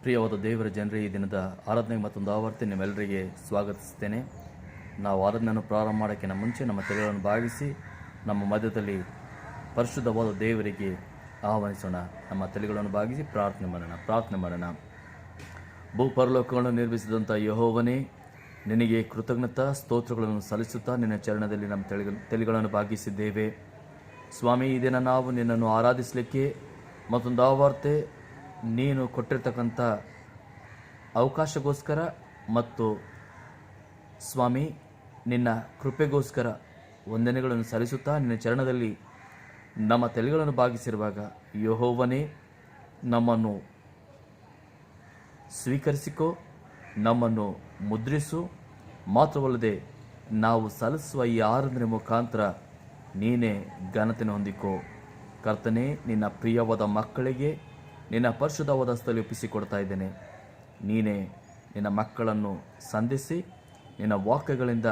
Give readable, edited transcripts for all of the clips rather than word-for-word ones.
ಪ್ರಿಯವಾದ ದೇವರ ಜನರೇ, ಈ ದಿನದ ಆರಾಧನೆಗೆ ಮತ್ತೊಂದು ಆವರ್ತಿ ನಿಮ್ಮೆಲ್ಲರಿಗೆ ಸ್ವಾಗತಿಸ್ತೇನೆ. ನಾವು ಆರಾಧನೆಯನ್ನು ಪ್ರಾರಂಭ ಮಾಡೋಕ್ಕಿಂತ ಮುಂಚೆ ನಮ್ಮ ತಲೆಗಳನ್ನು ಭಾಗಿಸಿ ನಮ್ಮ ಮಧ್ಯದಲ್ಲಿ ಪರಿಶುದ್ಧವಾದ ದೇವರಿಗೆ ಆಹ್ವಾನಿಸೋಣ. ನಮ್ಮ ತಲೆಗಳನ್ನು ಭಾಗಿಸಿ ಪ್ರಾರ್ಥನೆ ಮಾಡೋಣ. ಭೂಪರಲೋಕಗಳನ್ನು ನಿರ್ಮಿಸಿದಂಥ ಯೆಹೋವನೇ, ನಿನಗೆ ಕೃತಜ್ಞತಾ ಸ್ತೋತ್ರಗಳನ್ನು ಸಲ್ಲಿಸುತ್ತಾ ನಿನ್ನ ಚರಣದಲ್ಲಿ ನಮ್ಮ ತಲೆಗಳನ್ನು ಭಾಗಿಸಿದ್ದೇವೆ. ಸ್ವಾಮಿ, ಈ ದಿನ ನಾವು ನಿನ್ನನ್ನು ಆರಾಧಿಸಲಿಕ್ಕೆ ಮತ್ತೊಂದು ಆವರ್ತೆ ನೀನು ಕೊಟ್ಟಿರ್ತಕ್ಕಂಥ ಅವಕಾಶಗೋಸ್ಕರ ಮತ್ತು ಸ್ವಾಮಿ ನಿನ್ನ ಕೃಪೆಗೋಸ್ಕರ ವಂದನೆಗಳನ್ನು ಸಲ್ಲಿಸುತ್ತಾ ನಿನ್ನ ಚರಣದಲ್ಲಿ ನಮ್ಮ ತಲೆಗಳನ್ನು ಭಾಗಿಸಿರುವಾಗ ಯೆಹೋವನೇ, ನಮ್ಮನ್ನು ಸ್ವೀಕರಿಸಿಕೋ, ನಮ್ಮನ್ನು ಮುದ್ರಿಸು. ಮಾತ್ರವಲ್ಲದೆ ನಾವು ಸಲ್ಲಿಸುವ ಈ ಆರಾಧನೆ ಮುಖಾಂತರ ನೀನೇ ಘನತೆಯನ್ನು ಹೊಂದಿಕೋ. ಕರ್ತನೇ, ನಿನ್ನ ಪ್ರಿಯವಾದ ಮಕ್ಕಳಿಗೆ ನಿನ್ನ ಪರಿಶುದ್ಧವಾದ ಹಸ್ತದಲ್ಲಿ ಒಪ್ಪಿಸಿಕೊಡ್ತಾ ಇದ್ದೇನೆ. ನೀನೇ ನಿನ್ನ ಮಕ್ಕಳನ್ನು ಸಂಧಿಸಿ ನಿನ್ನ ವಾಕ್ಯಗಳಿಂದ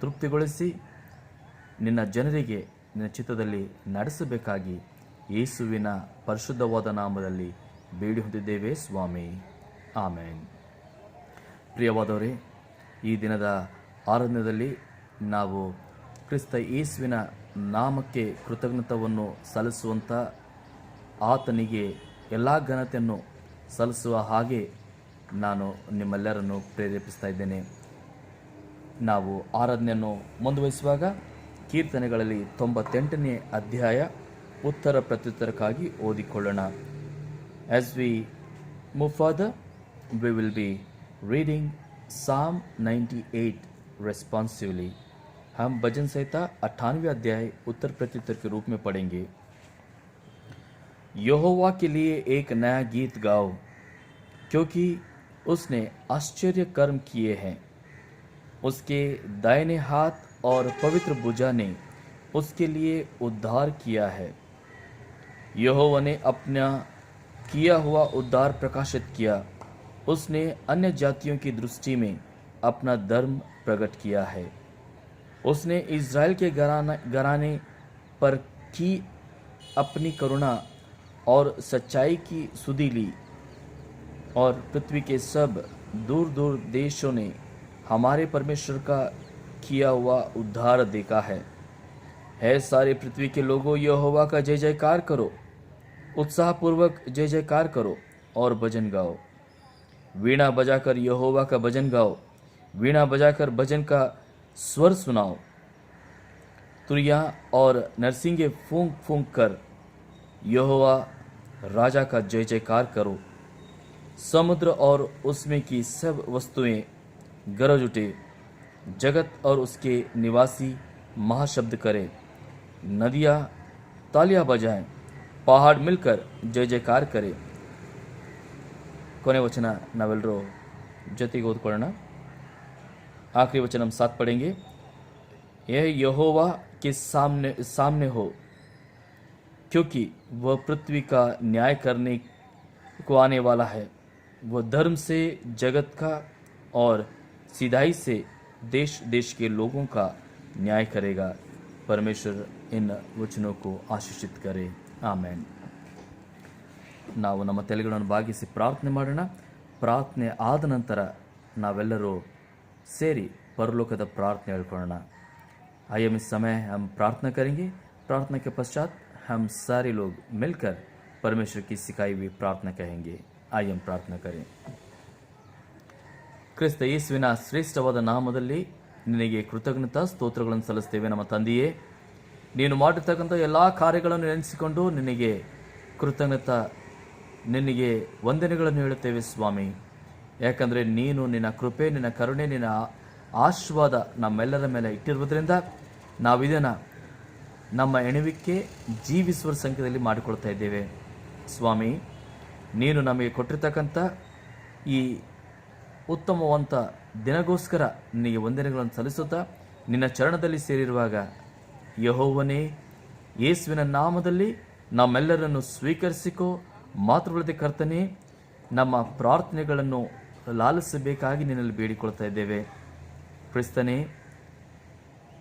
ತೃಪ್ತಿಗೊಳಿಸಿ ನಿನ್ನ ಜನರಿಗೆ ನಿನ್ನ ಚಿತ್ತದಲ್ಲಿ ನಡೆಸಬೇಕಾಗಿ ಯೇಸುವಿನ ಪರಿಶುದ್ಧವಾದ ನಾಮದಲ್ಲಿ ಬೇಡಿ ಹೊಂದಿದ್ದೇವೆ ಸ್ವಾಮಿ, ಆಮೇನ್. ಪ್ರಿಯವಾದವರೇ, ಈ ದಿನದ ಆರಾಧನೆಯಲ್ಲಿ ನಾವು ಕ್ರಿಸ್ತ ಯೇಸುವಿನ ನಾಮಕ್ಕೆ ಕೃತಜ್ಞತವನ್ನು ಸಲ್ಲಿಸುವಂಥ ಆತನಿಗೆ ಎಲ್ಲ ಘನತೆಯನ್ನು ಸಲ್ಲಿಸುವ ಹಾಗೆ ನಾನು ನಿಮ್ಮೆಲ್ಲರನ್ನು ಪ್ರೇರೇಪಿಸ್ತಾ ಇದ್ದೇನೆ. ನಾವು ಆರಾಧನೆಯನ್ನು ಮುಂದುವರಿಸುವಾಗ ಕೀರ್ತನೆಗಳಲ್ಲಿ 98ನೇ ಅಧ್ಯಾಯ ಉತ್ತರ ಪ್ರತ್ಯುತ್ತರಕ್ಕಾಗಿ ಓದಿಕೊಳ್ಳೋಣ. As we move further, we will be reading Psalm 98 responsively. हम भजन संहिता 98 अध्याय उत्तर प्रत्युत्तर के रूप में पढ़ेंगे. यहोवा के लिए एक नया गीत गाओ, क्योंकि उसने आश्चर्य कर्म किए हैं. उसके दाहिने हाथ और पवित्र भुजा ने उसके लिए उद्धार किया है. यहोवा ने अपना किया हुआ उद्धार प्रकाशित किया. उसने अन्य जातियों की दृष्टि में अपना धर्म प्रकट किया है. उसने इज़राइल के घराने पर की अपनी करुणा और सच्चाई की सुधि ली, और पृथ्वी के सब दूर दूर देशों ने हमारे परमेश्वर का किया हुआ उद्धार देखा है. सारे पृथ्वी के लोगों, यहोवा का जय जयकार करो, उत्साहपूर्वक जय जयकार करो और भजन गाओ. वीणा बजाकर यहोवा का भजन गाओ, वीणा बजाकर भजन का स्वर सुनाओ. तुरिया और नरसिंगे फूंक फूंक कर यहोवा राजा का जय जयकार करो. समुद्र और उसमें की सब वस्तुएं गरज उठे, जगत और उसके निवासी महाशब्द करे. नदियाँ तालियां बजाएं, पहाड़ मिलकर जय जयकार करे. ಕೊನೆ ವಚನ ನಾವೆಲ್ಲರೂ ಜೊತೆಗೆ ಓದ್ಕೊಳ್ಳೋಣ. आखिरी वचन हम साथ पढ़ेंगे. यह यहोवा के सामने हो, क्योंकि वह पृथ्वी का न्याय करने को आने वाला है. वह धर्म से जगत का और सीधाई से देश देश के लोगों का न्याय करेगा. परमेश्वर इन वचनों को आशीषित करे. आमेन. ನಾವು ನಮ್ಮ ತಲೆಗಳನ್ನು ಭಾಗಿಸಿ ಪ್ರಾರ್ಥನೆ ಮಾಡೋಣ. ಪ್ರಾರ್ಥನೆ ಆದ ನಂತರ ನಾವೆಲ್ಲರೂ ಸೇರಿ परलोकದ ಪ್ರಾರ್ಥನೆ ಹೇಳ್ಕೊಳ್ಳೋಣ. आइए इस समय हम प्रार्थना करेंगे. प्रार्थना के पश्चात हम सारे लोग मिलकर परमेश्वर की सिखाई हुई प्रार्थना कहेंगे. आइए हम प्रार्थना करें. ಕ್ರಿಸ್ತ ಯೇಸುವಿನ ಶ್ರೇಷ್ಠವಾದ ನಾಮದಲ್ಲಿ ನಿನಗೆ ಕೃತಜ್ಞತಾ ಸ್ತೋತ್ರಗಳನ್ನು ಸಲ್ಲಿಸ್ತೇವೆ. ನಮ್ಮ ತಂದೆಯೇ, ನೀನು ಮಾಡಿರ್ತಕ್ಕಂಥ ಎಲ್ಲ ಕಾರ್ಯಗಳನ್ನು ನೆನೆಸಿಕೊಂಡು ನಿನಗೆ ಕೃತಜ್ಞತಾ ನಿನಗೆ ವಂದನೆಗಳನ್ನು ಹೇಳುತ್ತೇವೆ ಸ್ವಾಮಿ. ಯಾಕಂದರೆ ನೀನು ನಿನ್ನ ಕೃಪೆ, ನಿನ್ನ ಕರುಣೆ, ನಿನ್ನ ಆಶೀರ್ವಾದ ನಮ್ಮೆಲ್ಲರ ಮೇಲೆ ಇಟ್ಟಿರುವುದರಿಂದ ನಾವಿದನ್ನು ನಮ್ಮ ಎಣುವಿಕೆ ಜೀವಿಸುವ ಸಂಖ್ಯೆಯಲ್ಲಿ ಮಾಡಿಕೊಳ್ತಾ ಇದ್ದೇವೆ ಸ್ವಾಮಿ. ನೀನು ನಮಗೆ ಕೊಟ್ಟಿರ್ತಕ್ಕಂಥ ಈ ಉತ್ತಮವಂತ ದಿನಗೋಸ್ಕರ ನಿನಗೆ ವಂದನೆಗಳನ್ನು ಸಲ್ಲಿಸುತ್ತಾ ನಿನ್ನ ಚರಣದಲ್ಲಿ ಸೇರಿರುವಾಗ ಯೆಹೋವನೇ, ಯೇಸುವಿನ ನಾಮದಲ್ಲಿ ನಮ್ಮೆಲ್ಲರನ್ನು ಸ್ವೀಕರಿಸಿಕೋ. ಮಾತ್ರವಲ್ಲದೆ ಕರ್ತನೇ, ನಮ್ಮ ಪ್ರಾರ್ಥನೆಗಳನ್ನು ಲಾಲಿಸಬೇಕಾಗಿ ನಿನ್ನಲ್ಲಿ ಬೇಡಿಕೊಳ್ತಾ ಇದ್ದೇವೆ. ಕ್ರಿಸ್ತನೇ,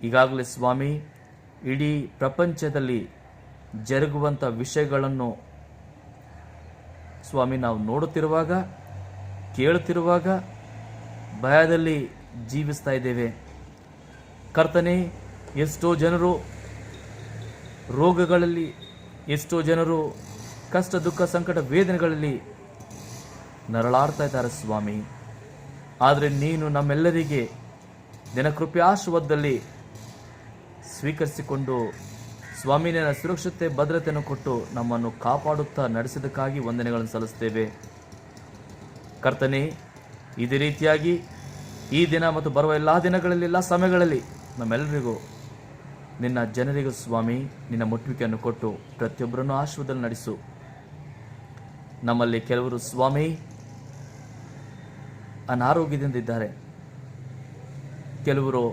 ಈಗಾಗಲೇ ಸ್ವಾಮಿ ಇಡೀ ಪ್ರಪಂಚದಲ್ಲಿ ಜರುಗುವಂಥ ವಿಷಯಗಳನ್ನು ಸ್ವಾಮಿ, ನಾವು ನೋಡುತ್ತಿರುವಾಗ, ಕೇಳುತ್ತಿರುವಾಗ ಭಯದಲ್ಲಿ ಜೀವಿಸ್ತಾ ಇದ್ದೇವೆ ಕರ್ತನೆ. ಎಷ್ಟೋ ಜನರು ರೋಗಗಳಲ್ಲಿ, ಎಷ್ಟೋ ಜನರು ಕಷ್ಟ, ದುಃಖ, ಸಂಕಟ, ವೇದನೆಗಳಲ್ಲಿ ನರಳಾಡ್ತಾ ಇದ್ದಾರೆ ಸ್ವಾಮಿ. ಆದರೆ ನೀನು ನಮ್ಮೆಲ್ಲರಿಗೆ ನಿನ್ನ ಕೃಪೆ ಆಶೀರ್ವಾದದಲ್ಲಿ ಸ್ವೀಕರಿಸಿಕೊಂಡು ಸ್ವಾಮಿ ನಿನ್ನ ಸುರಕ್ಷತೆ, ಭದ್ರತೆಯನ್ನು ಕೊಟ್ಟು ನಮ್ಮನ್ನು ಕಾಪಾಡುತ್ತಾ ನಡೆಸಿದ್ದಕ್ಕಾಗಿ ವಂದನೆಗಳನ್ನು ಸಲ್ಲಿಸ್ತೇವೆ ಕರ್ತನೆ. ಇದೇ ರೀತಿಯಾಗಿ ಈ ದಿನ ಮತ್ತು ಬರುವ ಎಲ್ಲ ದಿನಗಳಲ್ಲಿ, ಎಲ್ಲ ಸಮಯಗಳಲ್ಲಿ ನಮ್ಮೆಲ್ಲರಿಗೂ, ನಿನ್ನ ಜನರಿಗೂ ಸ್ವಾಮಿ ನಿನ್ನ ಮುಟ್ಟುವಿಕೆಯನ್ನು ಕೊಟ್ಟು ಪ್ರತಿಯೊಬ್ಬರನ್ನು ಆಶೀರ್ವಾದದಲ್ಲಿ ನಡೆಸು. ನಮ್ಮಲ್ಲಿ ಕೆಲವರು ಸ್ವಾಮಿ ಅನಾರೋಗ್ಯದಿಂದ ಇದ್ದಾರೆ, ಕೆಲವರು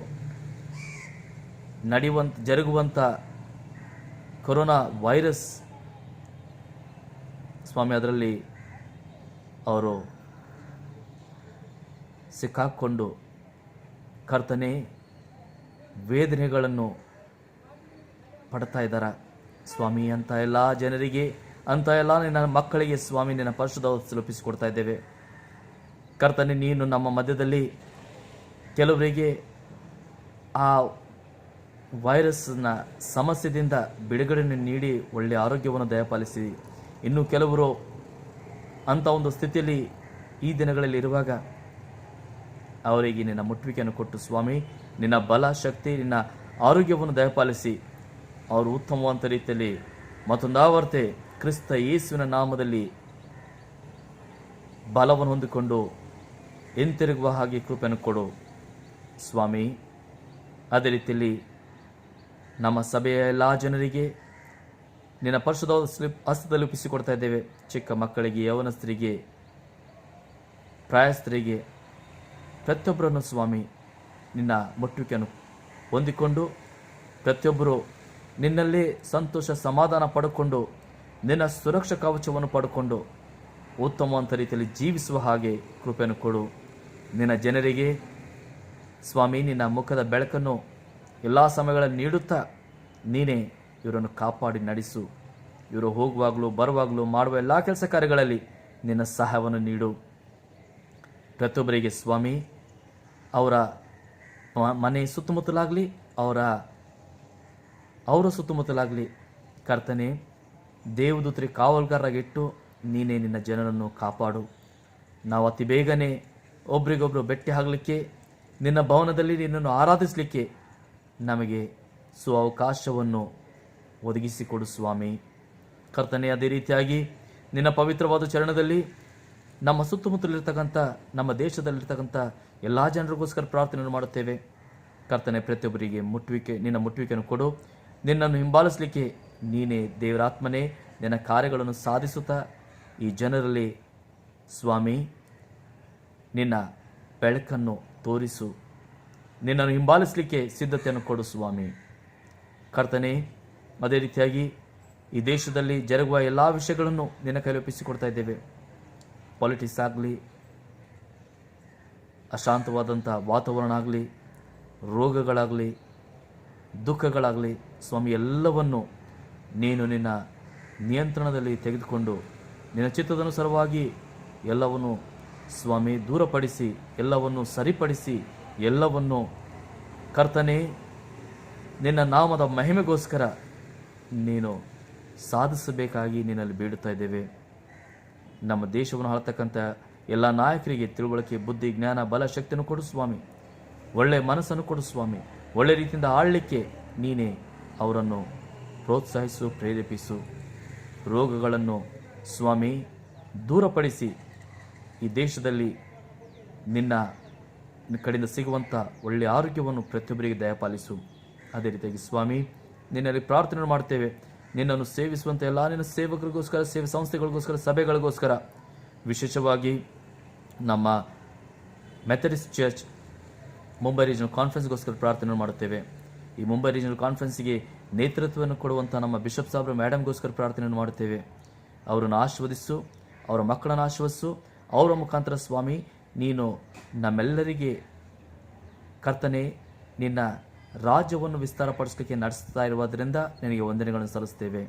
ಜರುಗುವಂಥ ಕೊರೋನಾ ವೈರಸ್ ಸ್ವಾಮಿ ಅದರಲ್ಲಿ ಅವರು ಸಿಕ್ಕಾಕ್ಕೊಂಡು ಕರ್ತನೆ ವೇದನೆಗಳನ್ನು ಪಡ್ತಾ ಇದ್ದಾರೆ ಸ್ವಾಮಿ. ಅಂತ ಎಲ್ಲ ಜನರಿಗೆ, ಅಂತ ಎಲ್ಲ ನಿನ್ನ ಮಕ್ಕಳಿಗೆ ಸ್ವಾಮಿ ನಿನ್ನ ಪರಿಶುದ್ಧ ತಲುಪಿಸಿಕೊಡ್ತಾ ಇದ್ದೇವೆ ಕರ್ತನೆ. ನೀನು ನಮ್ಮ ಮಧ್ಯದಲ್ಲಿ ಕೆಲವರಿಗೆ ಆ ವೈರಸ್ನ ಸಮಸ್ಯೆಯಿಂದ ಬಿಡುಗಡೆಯನ್ನು ನೀಡಿ ಒಳ್ಳೆಯ ಆರೋಗ್ಯವನ್ನು ದಯಪಾಲಿಸಿ, ಇನ್ನು ಕೆಲವರು ಅಂಥ ಒಂದು ಸ್ಥಿತಿಯಲ್ಲಿ ಈ ದಿನಗಳಲ್ಲಿ ಇರುವಾಗ ಅವರಿಗೆ ನಿನ್ನ ಮುಟ್ಟುವಿಕೆಯನ್ನು ಕೊಟ್ಟು ಸ್ವಾಮಿ ನಿನ್ನ ಬಲ, ಶಕ್ತಿ, ನಿನ್ನ ಆರೋಗ್ಯವನ್ನು ದಯಪಾಲಿಸಿ ಅವರು ಉತ್ತಮವಾದ ರೀತಿಯಲ್ಲಿ ಮತ್ತೊಂದಾವರ್ತೆ ಕ್ರಿಸ್ತ ಯೇಸುವಿನ ನಾಮದಲ್ಲಿ ಬಲವನ್ನು ಹೊಂದಿಕೊಂಡು ಹಿಂತಿರುಗುವ ಹಾಗೆ ಕೃಪೆಯನ್ನು ಕೊಡು ಸ್ವಾಮಿ. ಅದೇ ರೀತಿಯಲ್ಲಿ ನಮ್ಮ ಸಭೆಯ ಎಲ್ಲ ಜನರಿಗೆ ನಿನ್ನ ಪರಿಶುದ್ಧ ಹಸ್ತದಲ್ಲಿ ಒಪ್ಪಿಸಿಕೊಡ್ತಾ ಇದ್ದೇವೆ. ಚಿಕ್ಕ ಮಕ್ಕಳಿಗೆ, ಯೌವನಸ್ಥರಿಗೆ, ಪ್ರಾಯಸ್ಥರಿಗೆ, ಪ್ರತಿಯೊಬ್ಬರನ್ನು ಸ್ವಾಮಿ ನಿನ್ನ ಮುಟ್ಟುವಿಕೆಯನ್ನು ಹೊಂದಿಕೊಂಡು ಪ್ರತಿಯೊಬ್ಬರು ನಿನ್ನಲ್ಲಿ ಸಂತೋಷ, ಸಮಾಧಾನ ಪಡ್ಕೊಂಡು ನಿನ್ನ ಸುರಕ್ಷಾ ಕವಚವನ್ನು ಪಡ್ಕೊಂಡು ಉತ್ತಮವಂತ ರೀತಿಯಲ್ಲಿ ಜೀವಿಸುವ ಹಾಗೆ ಕೃಪೆಯನ್ನು ಕೊಡು. ನಿನ್ನ ಜನರಿಗೆ ಸ್ವಾಮಿ ನಿನ್ನ ಮುಖದ ಬೆಳಕನ್ನು ಎಲ್ಲ ಸಮಯಗಳಲ್ಲಿ ನೀಡುತ್ತಾ ನೀನೇ ಇವರನ್ನು ಕಾಪಾಡಿ ನಡೆಸು. ಇವರು ಹೋಗುವಾಗಲೂ ಬರುವಾಗಲೂ ಮಾಡುವ ಎಲ್ಲ ಕೆಲಸ ಕಾರ್ಯಗಳಲ್ಲಿ ನಿನ್ನ ಸಹಾಯವನ್ನು ನೀಡು. ಪ್ರತಿಯೊಬ್ಬರಿಗೆ ಸ್ವಾಮಿ ಅವರ ಮನೆ ಸುತ್ತಮುತ್ತಲಾಗಲಿ, ಅವರ ಸುತ್ತಮುತ್ತಲಾಗಲಿ ಕರ್ತನೆ ದೇವದೂತರಿಗೆ ಕಾವಲುಗಾರರಾಗಿಟ್ಟು ನೀನೇ ನಿನ್ನ ಜನರನ್ನು ಕಾಪಾಡು. ನಾವು ಅತಿ ಬೇಗನೆ ಒಬ್ರಿಗೊಬ್ರು ಭೇಟಿ ಆಗಲಿಕ್ಕೆ, ನಿನ್ನ ಭವನದಲ್ಲಿ ನಿನ್ನನ್ನು ಆರಾಧಿಸಲಿಕ್ಕೆ ನಮಗೆ ಅವಕಾಶವನ್ನು ಒದಗಿಸಿಕೊಡು ಸ್ವಾಮಿ ಕರ್ತನೆ. ಅದೇ ರೀತಿಯಾಗಿ ನಿನ್ನ ಪವಿತ್ರವಾದ ಚರಣದಲ್ಲಿ ನಮ್ಮ ಸುತ್ತಮುತ್ತಲಿರ್ತಕ್ಕಂಥ, ನಮ್ಮ ದೇಶದಲ್ಲಿರ್ತಕ್ಕಂಥ ಎಲ್ಲ ಜನರಿಗೋಸ್ಕರ ಪ್ರಾರ್ಥನೆಯನ್ನು ಮಾಡುತ್ತೇವೆ ಕರ್ತನೆ. ಪ್ರತಿಯೊಬ್ಬರಿಗೆ ನಿನ್ನ ಮುಟ್ಟುವಿಕೆಯನ್ನು ಕೊಡು. ನಿನ್ನನ್ನು ಹಿಂಬಾಲಿಸಲಿಕ್ಕೆ ನೀನೇ ದೇವರಾತ್ಮನೇ ನಿನ್ನ ಕಾರ್ಯಗಳನ್ನು ಸಾಧಿಸುತ್ತಾ ಈ ಜನರಲ್ಲಿ ಸ್ವಾಮಿ ನಿನ್ನ ಬೆಳಕನ್ನು ತೋರಿಸು. ನಿನ್ನನ್ನು ಹಿಂಬಾಲಿಸಲಿಕ್ಕೆ ಸಿದ್ಧತೆಯನ್ನು ಕೊಡು ಸ್ವಾಮಿ ಕರ್ತನೆ. ಅದೇ ರೀತಿಯಾಗಿ ಈ ದೇಶದಲ್ಲಿ ಜರುಗುವ ಎಲ್ಲ ವಿಷಯಗಳನ್ನು ನಿನ್ನ ಕೈಲಿ ಒಪ್ಪಿಸಿಕೊಡ್ತಾ ಇದ್ದೇವೆ. ಪಾಲಿಟಿಕ್ಸ್ ಆಗಲಿ, ಅಶಾಂತವಾದಂಥ ವಾತಾವರಣ ಆಗಲಿ, ರೋಗಗಳಾಗಲಿ, ದುಃಖಗಳಾಗಲಿ ಸ್ವಾಮಿ ಎಲ್ಲವನ್ನು ನೀನು ನಿನ್ನ ನಿಯಂತ್ರಣದಲ್ಲಿ ತೆಗೆದುಕೊಂಡು ನಿನ್ನ ಚಿತ್ತದನುಸಾರವಾಗಿ ಎಲ್ಲವನ್ನು ಸ್ವಾಮಿ ದೂರಪಡಿಸಿ, ಎಲ್ಲವನ್ನು ಸರಿಪಡಿಸಿ, ಎಲ್ಲವನ್ನು ಕರ್ತನೆ ನಿನ್ನ ನಾಮದ ಮಹಿಮೆಗೋಸ್ಕರ ನೀನು ಸಾಧಿಸಬೇಕಾಗಿ ನಿನ್ನಲ್ಲಿ ಬೇಡುತ್ತಾ ಇದ್ದೇವೆ. ನಮ್ಮ ದೇಶವನ್ನು ಆಳ್ತಕ್ಕಂಥ ಎಲ್ಲ ನಾಯಕರಿಗೆ ತಿಳುವಳಿಕೆ, ಬುದ್ಧಿ, ಜ್ಞಾನ, ಬಲ, ಶಕ್ತಿಯನ್ನು ಕೊಡು ಸ್ವಾಮಿ. ಒಳ್ಳೆಯ ಮನಸ್ಸನ್ನು ಕೊಡು ಸ್ವಾಮಿ. ಒಳ್ಳೆ ರೀತಿಯಿಂದ ಆಳಲಿಕ್ಕೆ ನೀನೇ ಅವರನ್ನು ಪ್ರೋತ್ಸಾಹಿಸು, ಪ್ರೇರೇಪಿಸು. ರೋಗಗಳನ್ನು ಸ್ವಾಮಿ ದೂರಪಡಿಸಿ ಈ ದೇಶದಲ್ಲಿ ನಿನ್ನ ಕಡೆಯಿಂದ ಸಿಗುವಂಥ ಒಳ್ಳೆಯ ಆರೋಗ್ಯವನ್ನು ಪ್ರತಿಯೊಬ್ಬರಿಗೆ ದಯಪಾಲಿಸು. ಅದೇ ರೀತಿಯಾಗಿ ಸ್ವಾಮಿ ನಿನ್ನಲ್ಲಿ ಪ್ರಾರ್ಥನೆ ಮಾಡ್ತೇವೆ. ನಿನ್ನನ್ನು ಸೇವಿಸುವಂಥ ಎಲ್ಲ ನಿನ್ನ ಸೇವಕರಿಗೋಸ್ಕರ, ಸೇವೆ ಸಂಸ್ಥೆಗಳಿಗೋಸ್ಕರ, ಸಭೆಗಳಿಗೋಸ್ಕರ, ವಿಶೇಷವಾಗಿ ನಮ್ಮ ಮೆಥಡಿಸ್ಟ್ ಚರ್ಚ್ ಮುಂಬೈ ರೀಜನಲ್ ಕಾನ್ಫರೆನ್ಸ್ಗೋಸ್ಕರ ಪ್ರಾರ್ಥನೆ ಮಾಡುತ್ತೇವೆ. ಈ ಮುಂಬೈ ರೀಜನಲ್ ಕಾನ್ಫರೆನ್ಸ್ಗೆ ನೇತೃತ್ವವನ್ನು ಕೊಡುವಂಥ ನಮ್ಮ ಬಿಷಪ್ ಸಾಬ್ರ ಮೇಡಮ್ಗೋಸ್ಕರ ಪ್ರಾರ್ಥನೆಯನ್ನು ಮಾಡುತ್ತೇವೆ. ಅವರನ್ನು ಆಶೀರ್ವದಿಸು, ಅವರ ಮಕ್ಕಳನ್ನು ಆಶೀರ್ವದಿಸು. ಅವರ ಮುಖಾಂತರ ಸ್ವಾಮಿ ನೀನು ನಮ್ಮೆಲ್ಲರಿಗೆ ಕರ್ತನೆ ನಿನ್ನ ರಾಜ್ಯವನ್ನು ವಿಸ್ತಾರಪಡಿಸಲಿಕ್ಕೆ ನಡೆಸ್ತಾ ಇರುವುದರಿಂದ ನಿನಗೆ ವಂದನೆಗಳನ್ನು ಸಲ್ಲಿಸ್ತೇವೆ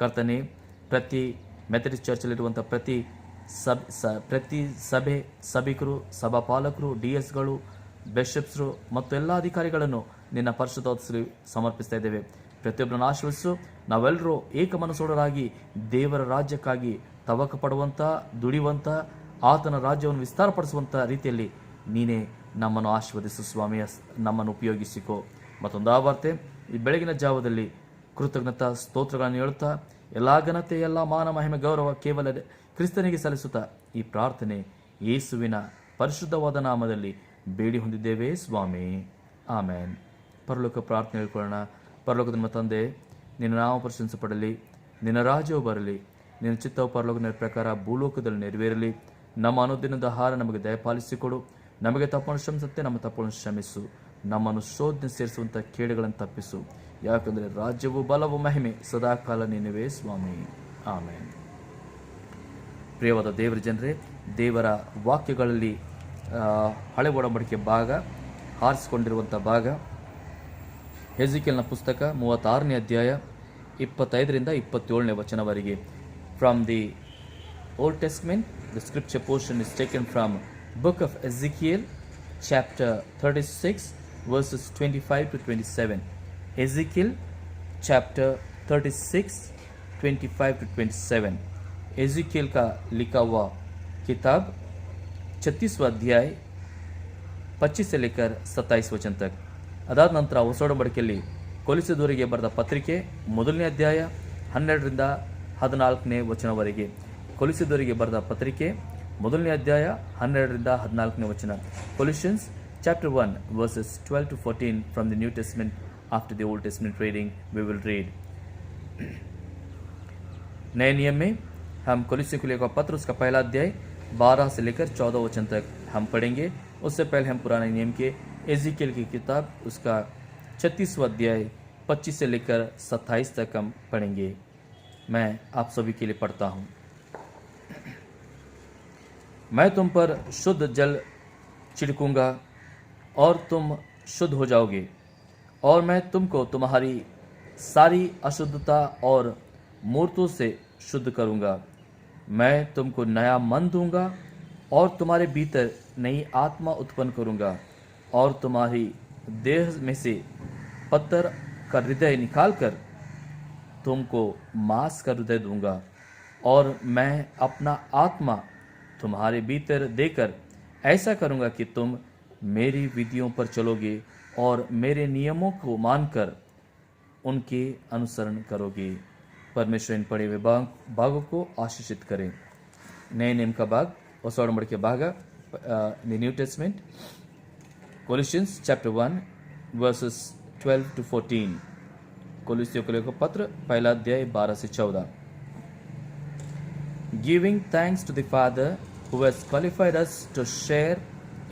ಕರ್ತನೆ. ಪ್ರತಿ ಮೆಥಡಿಸ್ಟ್ ಚರ್ಚಲ್ಲಿರುವಂಥ ಪ್ರತಿ ಪ್ರತಿ ಸಭಿಕರು, ಸಭಾಪಾಲಕರು, DS-ಗಳು, ಬಿಷಪ್ಸ್ರು ಮತ್ತು ಎಲ್ಲ ಅಧಿಕಾರಿಗಳನ್ನು ನಿನ್ನ ಪರಿಶುದ್ಧದಲ್ಲಿ ಸಮರ್ಪಿಸ್ತಾ ಇದ್ದೇವೆ. ಪ್ರತಿಯೊಬ್ಬರನ್ನು ಆಶೀರ್ವದಿಸು. ನಾವೆಲ್ಲರೂ ಏಕ ಮನಸ್ಸೋಡರಾಗಿ ದೇವರ ರಾಜ್ಯಕ್ಕಾಗಿ ತವಕ ಪಡುವಂಥ, ದುಡಿಯುವಂಥ, ಆತನ ರಾಜ್ಯವನ್ನು ವಿಸ್ತಾರಪಡಿಸುವಂಥ ರೀತಿಯಲ್ಲಿ ನೀನೇ ನಮ್ಮನ್ನು ಆಶೀರ್ವದಿಸು ಸ್ವಾಮಿಯ, ನಮ್ಮನ್ನು ಉಪಯೋಗಿಸಿಕೋ. ಮತ್ತೊಂದು ವಾರ್ತೆ, ಈ ಬೆಳಗಿನ ಜಾವದಲ್ಲಿ ಕೃತಜ್ಞತಾ ಸ್ತೋತ್ರಗಳನ್ನು ಹೇಳುತ್ತಾ ಎಲ್ಲ ಘನತೆ, ಎಲ್ಲ ಮಾನ, ಮಹಿಮೆ, ಗೌರವ ಕೇವಲ ಕ್ರಿಸ್ತನಿಗೆ ಸಲ್ಲಿಸುತ್ತಾ ಈ ಪ್ರಾರ್ಥನೆ ಯೇಸುವಿನ ಪರಿಶುದ್ಧವಾದ ನಾಮದಲ್ಲಿ ಬೇಡಿ ಹೊಂದಿದ್ದೇವೆ ಸ್ವಾಮಿ, ಆಮೇನ್. ಪರಲೋಕ ಪ್ರಾರ್ಥನೆ ಹೇಳ್ಕೊಳ್ಳೋಣ. ಪರಲೋಕದ ನಮ್ಮ ತಂದೆ, ನಿನ್ನ ನಾಮ ಪ್ರಶಂಸೆಪಡಲಿ, ನಿನ್ನ ರಾಜ್ಯವು ಬರಲಿ, ನಿನ್ನ ಚಿತ್ತವು ಪರಲೋಕದ ಪ್ರಕಾರ ಭೂಲೋಕದಲ್ಲಿ ನೆರವೇರಲಿ. ನಮ್ಮ ಅನುದಿನದ ಆಹಾರ ನಮಗೆ ದಯಪಾಲಿಸಿಕೊಡು. ನಮಗೆ ತಪ್ಪನ್ನು ಕ್ಷಮಿಸುತ್ತೆ, ನಮ್ಮ ತಪ್ಪನ್ನು ಕ್ಷಮಿಸು. ನಮ್ಮನ್ನು ಶೋಧನೆ ಸೇರಿಸುವಂಥ ಕೇಡುಗಳನ್ನು ತಪ್ಪಿಸು. ಯಾಕಂದರೆ ರಾಜ್ಯವು, ಬಲವು, ಮಹಿಮೆ ಸದಾಕಾಲ ನಿನ್ನವೇ ಸ್ವಾಮಿ, ಆಮೇನ್. ಪ್ರಿಯವಾದ ದೇವರ ಜನರೇ, ದೇವರ ವಾಕ್ಯಗಳಲ್ಲಿ ಹಳೆ ಒಡಂಬಡಿಕೆ ಭಾಗ, ಆರಿಸಿಕೊಂಡಿರುವಂಥ ಭಾಗ ಹೆಜ್ಕೇಲನ ಪುಸ್ತಕ 36ನೇ ಅಧ್ಯಾಯ 25ರಿಂದ 27ನೇ ವಚನವರೆಗೆ. From the Old Testament, the scripture portion is taken from book of Ezekiel, chapter 36, verses 25 to 27. Ezekiel, chapter 36, 25 to 27. एजिकियल का लिखा हुआ किताब 36वां अध्याय 25 से लेकर 27 वचन तक. ಅದಾದ ನಂತರ ಹೊಸ ಒಡಂಬಡಿಕೆಯಲ್ಲಿ ಕೊಲೊಸ್ಸೆದವರಿಗೆ ಬರೆದ ಪತ್ರಿಕೆ 1ನೇ ಅಧ್ಯಾಯ 12ರಿಂದ 14ನೇ ವಚನವರೆಗೆ. ಕೊಲೊಸ್ಸೆದವರಿಗೆ ಬರೆದ ಪತ್ರಿಕೆ 1ನೇ ಅಧ್ಯಾಯ 12ರಿಂದ 14ನೇ ವಚನ. Colossians chapter 1 verses 12 to 14 from the New Testament. After the Old Testament reading, we will read. नए नियम में हम कोलोस्सियों को लिखा पत्र उसका पहला अध्याय 12 से लेकर 14 वचन तक हम पढ़ेंगे. उससे पहले हम पुराने नियम के एजिकियल की किताब उसका 36वां अध्याय 25 से लेकर 27 तक हम पढ़ेंगे. मैं आप सभी के लिए पढ़ता हूँ. मैं तुम पर शुद्ध जल छिड़कूंगा और तुम शुद्ध हो जाओगे, और मैं तुमको तुम्हारी सारी अशुद्धता और मूर्तों से शुद्ध करूंगा. मैं तुमको नया मन दूंगा और तुम्हारे भीतर नई आत्मा उत्पन्न करूंगा, और तुम्हारी देह में से पत्थर का हृदय निकालकर तुमको मांस का हृदय दूंगा, और मैं अपना आत्मा तुम्हारे भीतर देकर ऐसा करूंगा कि तुम मेरी विधियों पर चलोगे और मेरे नियमों को मानकर उनके अनुसरण करोगे. परमेश्वर इन पढ़े हुए भागों को आशीषित करें. नए नियम का भाग, ಹೊಸ ಒಡಂಬಡಿಕೆ ಭಾಗ, the new testament, Colossians chapter 1 verses 12 to 14. कोलोसियों को लिखा पत्र पहला अध्याय 12 से 14. Giving thanks to the Father who has qualified us to share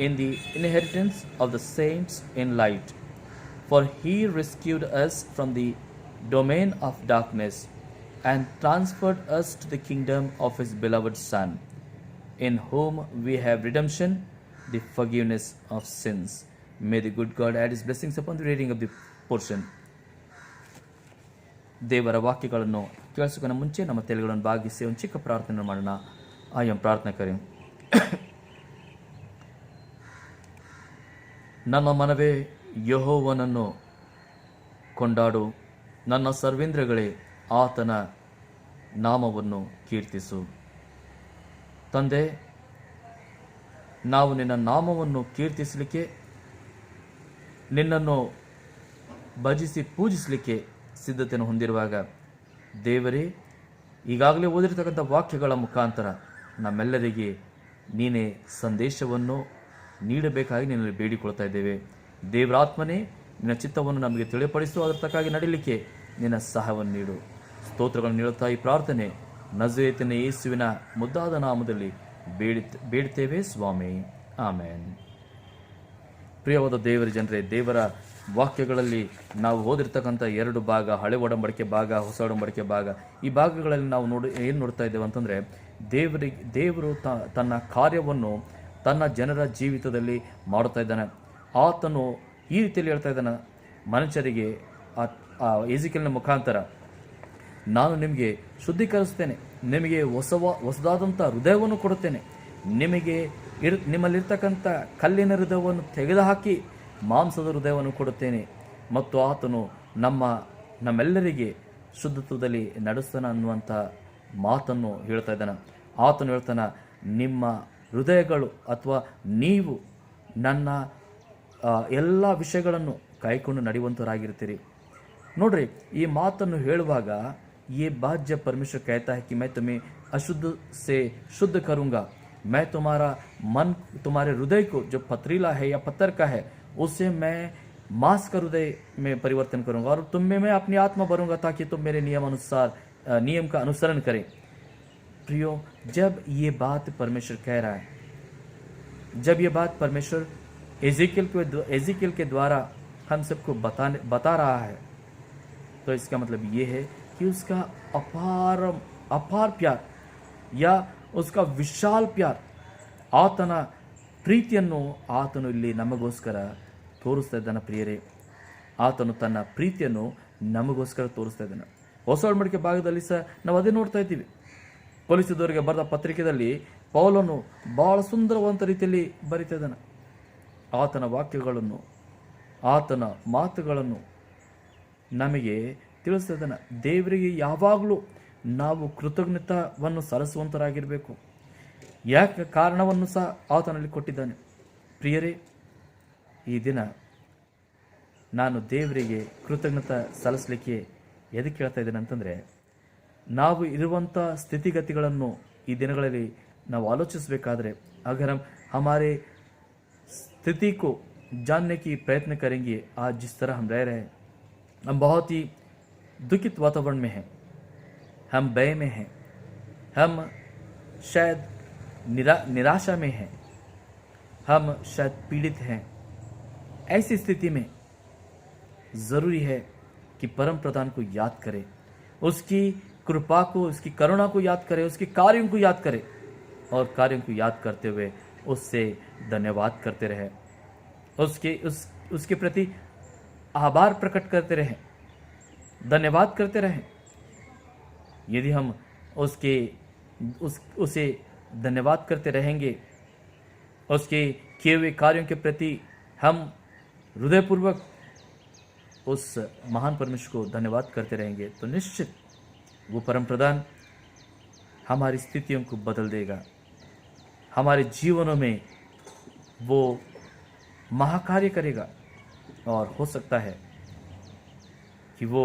in the inheritance of the saints in light, for he rescued us from the domain of darkness and transferred us to the kingdom of his beloved Son, in whom we have redemption, the forgiveness of sins. May the good God add his blessings upon the reading of the portion. ದೇವರ ವಾಕ್ಯಗಳನ್ನು ಕೇಳಿಸೋಣ ಮುಂಚೆ ನಮ್ಮ ತಲೆಗಳನ್ನು ಬಾಗಿಸಿ ಒಂದು ಚಿಕ್ಕ ಪ್ರಾರ್ಥನೆ ಮಾಡೋಣ. ಆಯಂ ಪ್ರಾರ್ಥನೆ ಕರೆ. ನನ್ನ ಮನವೇ ಯೆಹೋವನನ್ನು ಕೊಂಡಾಡು, ನನ್ನ ಸರ್ವೇಂದ್ರಗಳೇ ಆತನ ನಾಮವನ್ನು ಕೀರ್ತಿಸು. ತಂದೆ, ನಾವು ನಿನ್ನ ನಾಮವನ್ನು ಕೀರ್ತಿಸಲಿಕ್ಕೆ, ನಿನ್ನನ್ನು ಭಜಿಸಿ ಪೂಜಿಸಲಿಕ್ಕೆ ಸಿದ್ಧತೆಯನ್ನು ಹೊಂದಿರುವಾಗ, ದೇವರೇ, ಈಗಾಗಲೇ ಓದಿರ್ತಕ್ಕಂಥ ವಾಕ್ಯಗಳ ಮುಖಾಂತರ ನಮ್ಮೆಲ್ಲರಿಗೆ ನೀನೇ ಸಂದೇಶವನ್ನು ನೀಡಬೇಕಾಗಿ ನಿನ್ನಲ್ಲಿ ಬೇಡಿಕೊಳ್ತಾ ಇದ್ದೇವೆ. ದೇವರಾತ್ಮನೇ, ನಿನ್ನ ಚಿತ್ತವನ್ನು ನಮಗೆ ತಿಳಿಪಡಿಸು, ಅದರ ತಕ್ಕಾಗಿ ನಡೀಲಿಕ್ಕೆ ನಿನ್ನ ಸಹಾಯವನ್ನು ನೀಡು. ಸ್ತೋತ್ರಗಳನ್ನು ನೀಡುತ್ತಾ ಈ ಪ್ರಾರ್ಥನೆ ನಜರೇತಿನ ಯೇಸುವಿನ ಮುದ್ದಾದ ನಾಮದಲ್ಲಿ ಬೇಡ್ತೇವೆ ಸ್ವಾಮಿ, ಆಮೇನ್. ಪ್ರಿಯವಾದ ದೇವರ ಜನರೇ, ದೇವರ ವಾಕ್ಯಗಳಲ್ಲಿ ನಾವು ಓದಿರ್ತಕ್ಕಂಥ 2 ಭಾಗ, ಹಳೆ ಒಡಂಬಡಿಕೆ ಭಾಗ, ಹೊಸ ಒಡಂಬಡಿಕೆ ಭಾಗ, ಈ ಭಾಗಗಳಲ್ಲಿ ನಾವು ಏನು ನೋಡ್ತಾ ಇದ್ದೇವೆ ಅಂತಂದರೆ, ದೇವರು ತನ್ನ ಕಾರ್ಯವನ್ನು ತನ್ನ ಜನರ ಜೀವಿತದಲ್ಲಿ ಮಾಡುತ್ತಾ ಇದ್ದಾನೆ. ಆತನು ಈ ರೀತಿಯಲ್ಲಿ ಹೇಳ್ತಾ ಇದ್ದಾನೆ ಮನುಷ್ಯರಿಗೆ, ಎಜಿಕೇಲನ ಮುಖಾಂತರ, ನಾನು ನಿಮಗೆ ಶುದ್ಧೀಕರಿಸ್ತೇನೆ, ನಿಮಗೆ ಹೊಸದಾದಂಥ ಹೃದಯವನ್ನು ಕೊಡುತ್ತೇನೆ, ನಿಮ್ಮಲ್ಲಿರ್ತಕ್ಕಂಥ ಕಲ್ಲಿನ ಹೃದಯವನ್ನು ತೆಗೆದುಹಾಕಿ ಮಾಂಸದ ಹೃದಯವನ್ನು ಕೊಡುತ್ತೇನೆ, ಮತ್ತು ಆತನು ನಮ್ಮೆಲ್ಲರಿಗೆ ಶುದ್ಧತ್ವದಲ್ಲಿ ನಡೆಸ್ತಾನೆ ಅನ್ನುವಂಥ ಮಾತನ್ನು ಹೇಳ್ತಾ ಇದ್ದಾನೆ. ಆತನು ಹೇಳ್ತಾನೆ, ನಿಮ್ಮ ಹೃದಯಗಳು ಅಥವಾ ನೀವು ನನ್ನ ಎಲ್ಲ ವಿಷಯಗಳನ್ನು ಕಾಯ್ಕೊಂಡು ನಡೆಯುವಂಥವರಾಗಿರ್ತೀರಿ. ನೋಡ್ರಿ, ಈ ಮಾತನ್ನು ಹೇಳುವಾಗ ये बात जब परमेश्वर कहता है कि मैं तुम्हें अशुद्ध से शुद्ध करूंगा, मैं तुम्हारा मन, तुम्हारे हृदय को जो पथरीला है या पत्थर का है उसे मैं मांस का हृदय में परिवर्तन करूंगा और तुम में मैं अपनी आत्मा भरूंगा ताकि तुम मेरे नियम का अनुसरण करें. प्रियो, जब ये बात परमेश्वर कह रहा है, जब ये बात परमेश्वर एजिकियल के द्वारा हम सबको बता रहा है, तो इसका मतलब ये है कि उसका अपार प्यार या उसका विशाल प्यार, ಆತನ ಪ್ರೀತಿಯನ್ನು ಆತನು ಇಲ್ಲಿ ನಮಗೋಸ್ಕರ ತೋರಿಸ್ತಾ ಇದ್ದಾನೆ. ಪ್ರಿಯರೇ, ಆತನು ತನ್ನ ಪ್ರೀತಿಯನ್ನು ನಮಗೋಸ್ಕರ ತೋರಿಸ್ತಾ ಇದ್ದಾನೆ. ಹೊಸ ಒಡಂಬಡಿಕೆ ಭಾಗದಲ್ಲಿ ಸಹ ನಾವು ಅದೇ ನೋಡ್ತಾ ಇದ್ದೀವಿ. ಕೊಲಿಸಿದವರಿಗೆ ಬರೆದ ಪತ್ರಿಕೆಯಲ್ಲಿ ಪೌಲನು ಬಹಳ ಸುಂದರವಾದ ರೀತಿಯಲ್ಲಿ ಬರೀತಾ ಇದ್ದಾನೆ. ಆತನ ವಾಕ್ಯಗಳನ್ನು, ಆತನ ಮಾತುಗಳನ್ನು ನಮಗೆ ತಿಳಿಸ್ತಾ ಇದ್ದಾನೆ. ದೇವರಿಗೆ ಯಾವಾಗಲೂ ನಾವು ಕೃತಜ್ಞತಾವನ್ನು ಸಲ್ಲಿಸುವಂತರಾಗಿರಬೇಕು. ಯಾಕೆ ಕಾರಣವನ್ನು ಸಹ ಆತನಲ್ಲಿ ಕೊಟ್ಟಿದ್ದಾನೆ. ಪ್ರಿಯರೇ, ಈ ದಿನ ನಾನು ದೇವರಿಗೆ ಕೃತಜ್ಞತೆ ಸಲ್ಲಿಸಲಿಕ್ಕೆ ಎದಕ್ಕೆ ಹೇಳ್ತಾ ಇದ್ದೇನೆ ಅಂತಂದರೆ, ನಾವು ಇರುವಂಥ ಸ್ಥಿತಿಗತಿಗಳನ್ನು ಈ ದಿನಗಳಲ್ಲಿ ನಾವು ಆಲೋಚಿಸಬೇಕಾದ್ರೆ, अगर हम हमारे स्थिति को जानने की प्रयत्न करेंगे, आज जिस तरह हम रह रहे हैं, हम बहुत ही दुखित वातावरण में हैं, हम भय में हैं, हम शायद निराशा में हैं, हम शायद पीड़ित हैं. ऐसी स्थिति में ज़रूरी है कि परम प्रधान को याद करें, उसकी कृपा को, उसकी करुणा को याद करें, उसके कार्यों को याद करें, और कार्यों को याद करते हुए उससे धन्यवाद करते रहें, उसके प्रति आभार प्रकट करते रहें, धन्यवाद करते रहें. यदि हम उसे धन्यवाद करते रहेंगे, उसके किए हुए कार्यों के प्रति हम हृदयपूर्वक उस महान परमेश्वर को धन्यवाद करते रहेंगे, तो निश्चित वो परम प्रधान हमारी स्थितियों को बदल देगा. हमारे जीवनों में वो महाकार्य करेगा, और हो सकता है कि वो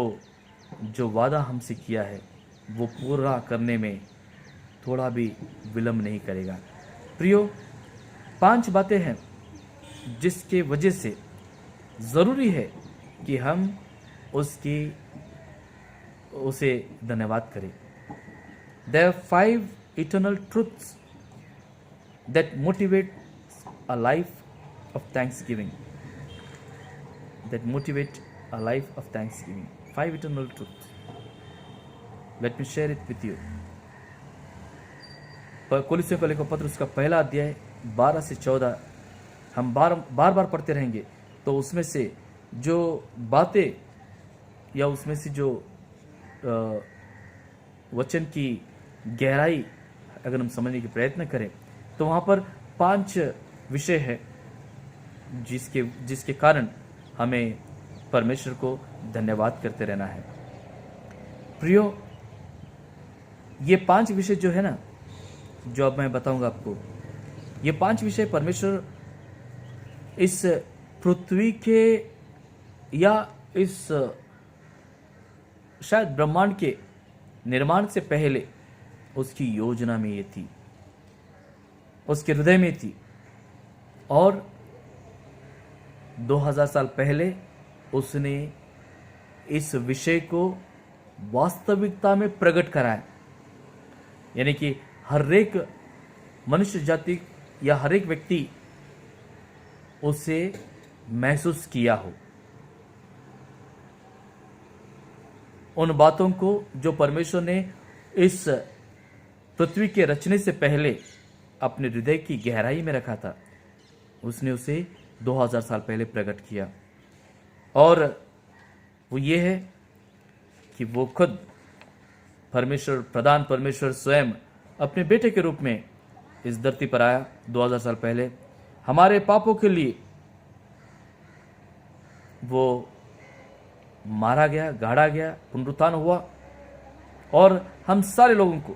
जो वादा हमसे किया है वो पूरा करने में थोड़ा भी विलंब नहीं करेगा. प्रियो, 5 बातें हैं जिसके वजह से ज़रूरी है कि हम उसे धन्यवाद करें. There are 5 eternal truths that motivate a life of thanksgiving. A life of thanksgiving. 5 eternal truths. Let me share it with you. कोलिस्सियों को लिखा पत्र, उसका पहला अध्याय 12 से 14 हम बार पढ़ते रहेंगे. तो उसमें से जो बातें या उसमें से जो वचन की गहराई अगर हम समझने की प्रयत्न करें, तो वहाँ पर 5 विषय है जिसके कारण हमें परमेश्वर को धन्यवाद करते रहना है. प्रियो, ये 5 विषय जो है ना, जो अब मैं बताऊंगा आपको, ये 5 विषय परमेश्वर इस पृथ्वी के या इस शायद ब्रह्मांड के निर्माण से पहले उसकी योजना में ये थी, उसके हृदय में थी, और 2000 साल पहले उसने इस विषय को वास्तविकता में प्रकट कराया. यानी कि हर एक मनुष्य जाति या हर एक व्यक्ति उसे महसूस किया हो. उन बातों को जो परमेश्वर ने इस पृथ्वी के रचने से पहले अपने हृदय की गहराई में रखा था, उसने उसे 2000 साल पहले प्रकट किया. और वो ये है कि वो खुद प्रधान परमेश्वर स्वयं अपने बेटे के रूप में इस धरती पर आया 2000 साल पहले हमारे पापों के लिए। वो मारा गया, गाड़ा गया, पुनरुत्थान हुआ और हम सारे लोगों को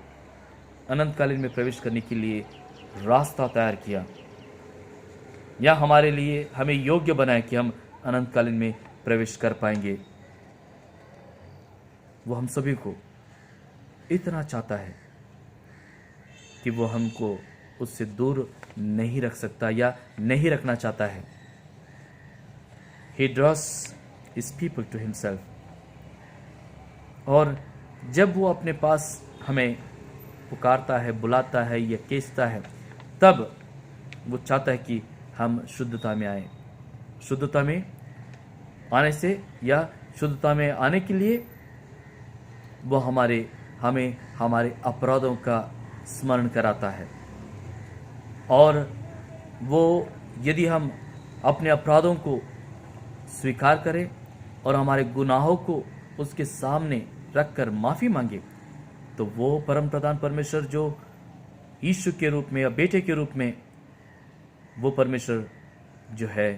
अनंतकालीन में प्रवेश करने के लिए रास्ता तैयार किया, या हमारे लिए हमें योग्य बनाया कि हम अनंतकालीन में प्रवेश कर पाएंगे। वो हम सभी को इतना चाहता है कि वो हमको उससे दूर नहीं रख सकता या नहीं रखना चाहता है। He draws his people to himself। और जब वो अपने पास हमें पुकारता है, बुलाता है या खींचता है, तब वो चाहता है कि हम शुद्धता में आए। शुद्धता में आने से या शुद्धता में आने के लिए वो हमें हमारे अपराधों का स्मरण कराता है। और वो यदि हम अपने अपराधों को स्वीकार करें और हमारे गुनाहों को उसके सामने रखकर माफ़ी मांगे, तो वो परम प्रधान परमेश्वर जो यीशु के रूप में या बेटे के रूप में वो परमेश्वर जो है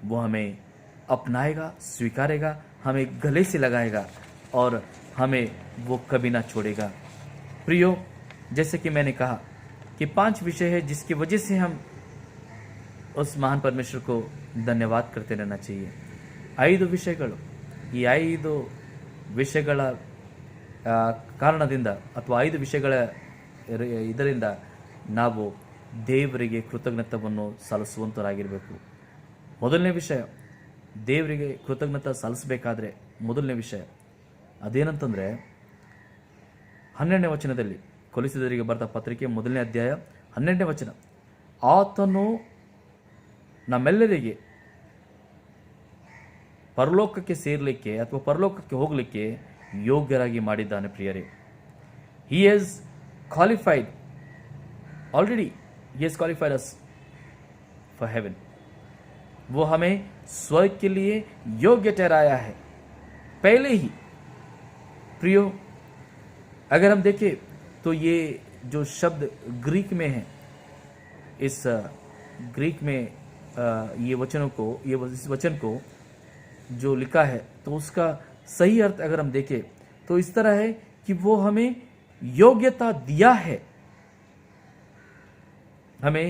वो हमें अपनाएगा, स्वीकारेगा, हमें गले से लगाएगा और हमें वो कभी ना छोड़ेगा। प्रियो, जैसे कि मैंने कहा कि 5 विषय है जिसकी वजह से हम उस महान परमेश्वर को धन्यवाद करते रहना चाहिए। 5 ವಿಷಯಗಳು, ಈ 5 ವಿಷಯಗಳ ಕಾರಣದಿಂದ ಅಥವಾ 5 ವಿಷಯಗಳ ಇದರಿಂದ ನಾವು ದೇವರಿಗೆ ಕೃತಜ್ಞತೆಯನ್ನು ಸಲ್ಲಿಸುವಂತರಾಗಿರಬೇಕು। ಮೊದಲನೇ ವಿಷಯ, ದೇವರಿಗೆ ಕೃತಜ್ಞತೆ ಸಲ್ಲಿಸಬೇಕಾದ್ರೆ ಮೊದಲನೇ ವಿಷಯ ಅದೇನಂತಂದರೆ 12ನೇ ವಚನದಲ್ಲಿ, ಕೊಲಿಸಿದವರಿಗೆ ಬರೆದ ಪತ್ರಿಕೆ 1ನೇ ಅಧ್ಯಾಯ 12ನೇ ವಚನ, ಆತನು ನಮ್ಮೆಲ್ಲರಿಗೆ ಪರಲೋಕಕ್ಕೆ ಸೇರಲಿಕ್ಕೆ ಅಥವಾ ಪರಲೋಕಕ್ಕೆ ಹೋಗಲಿಕ್ಕೆ ಯೋಗ್ಯರಾಗಿ ಮಾಡಿದ್ದಾನೆ। ಪ್ರಿಯರೇ, he has qualified already, he has qualified us for heaven। वो हमें स्वर्ग के लिए योग्य ठहराया है पहले ही। प्रियो, अगर हम देखें तो ये जो शब्द ग्रीक में है, इस ग्रीक में ये इस वचन को जो लिखा है, तो उसका सही अर्थ अगर हम देखें तो इस तरह है कि वो हमें योग्यता दिया है, हमें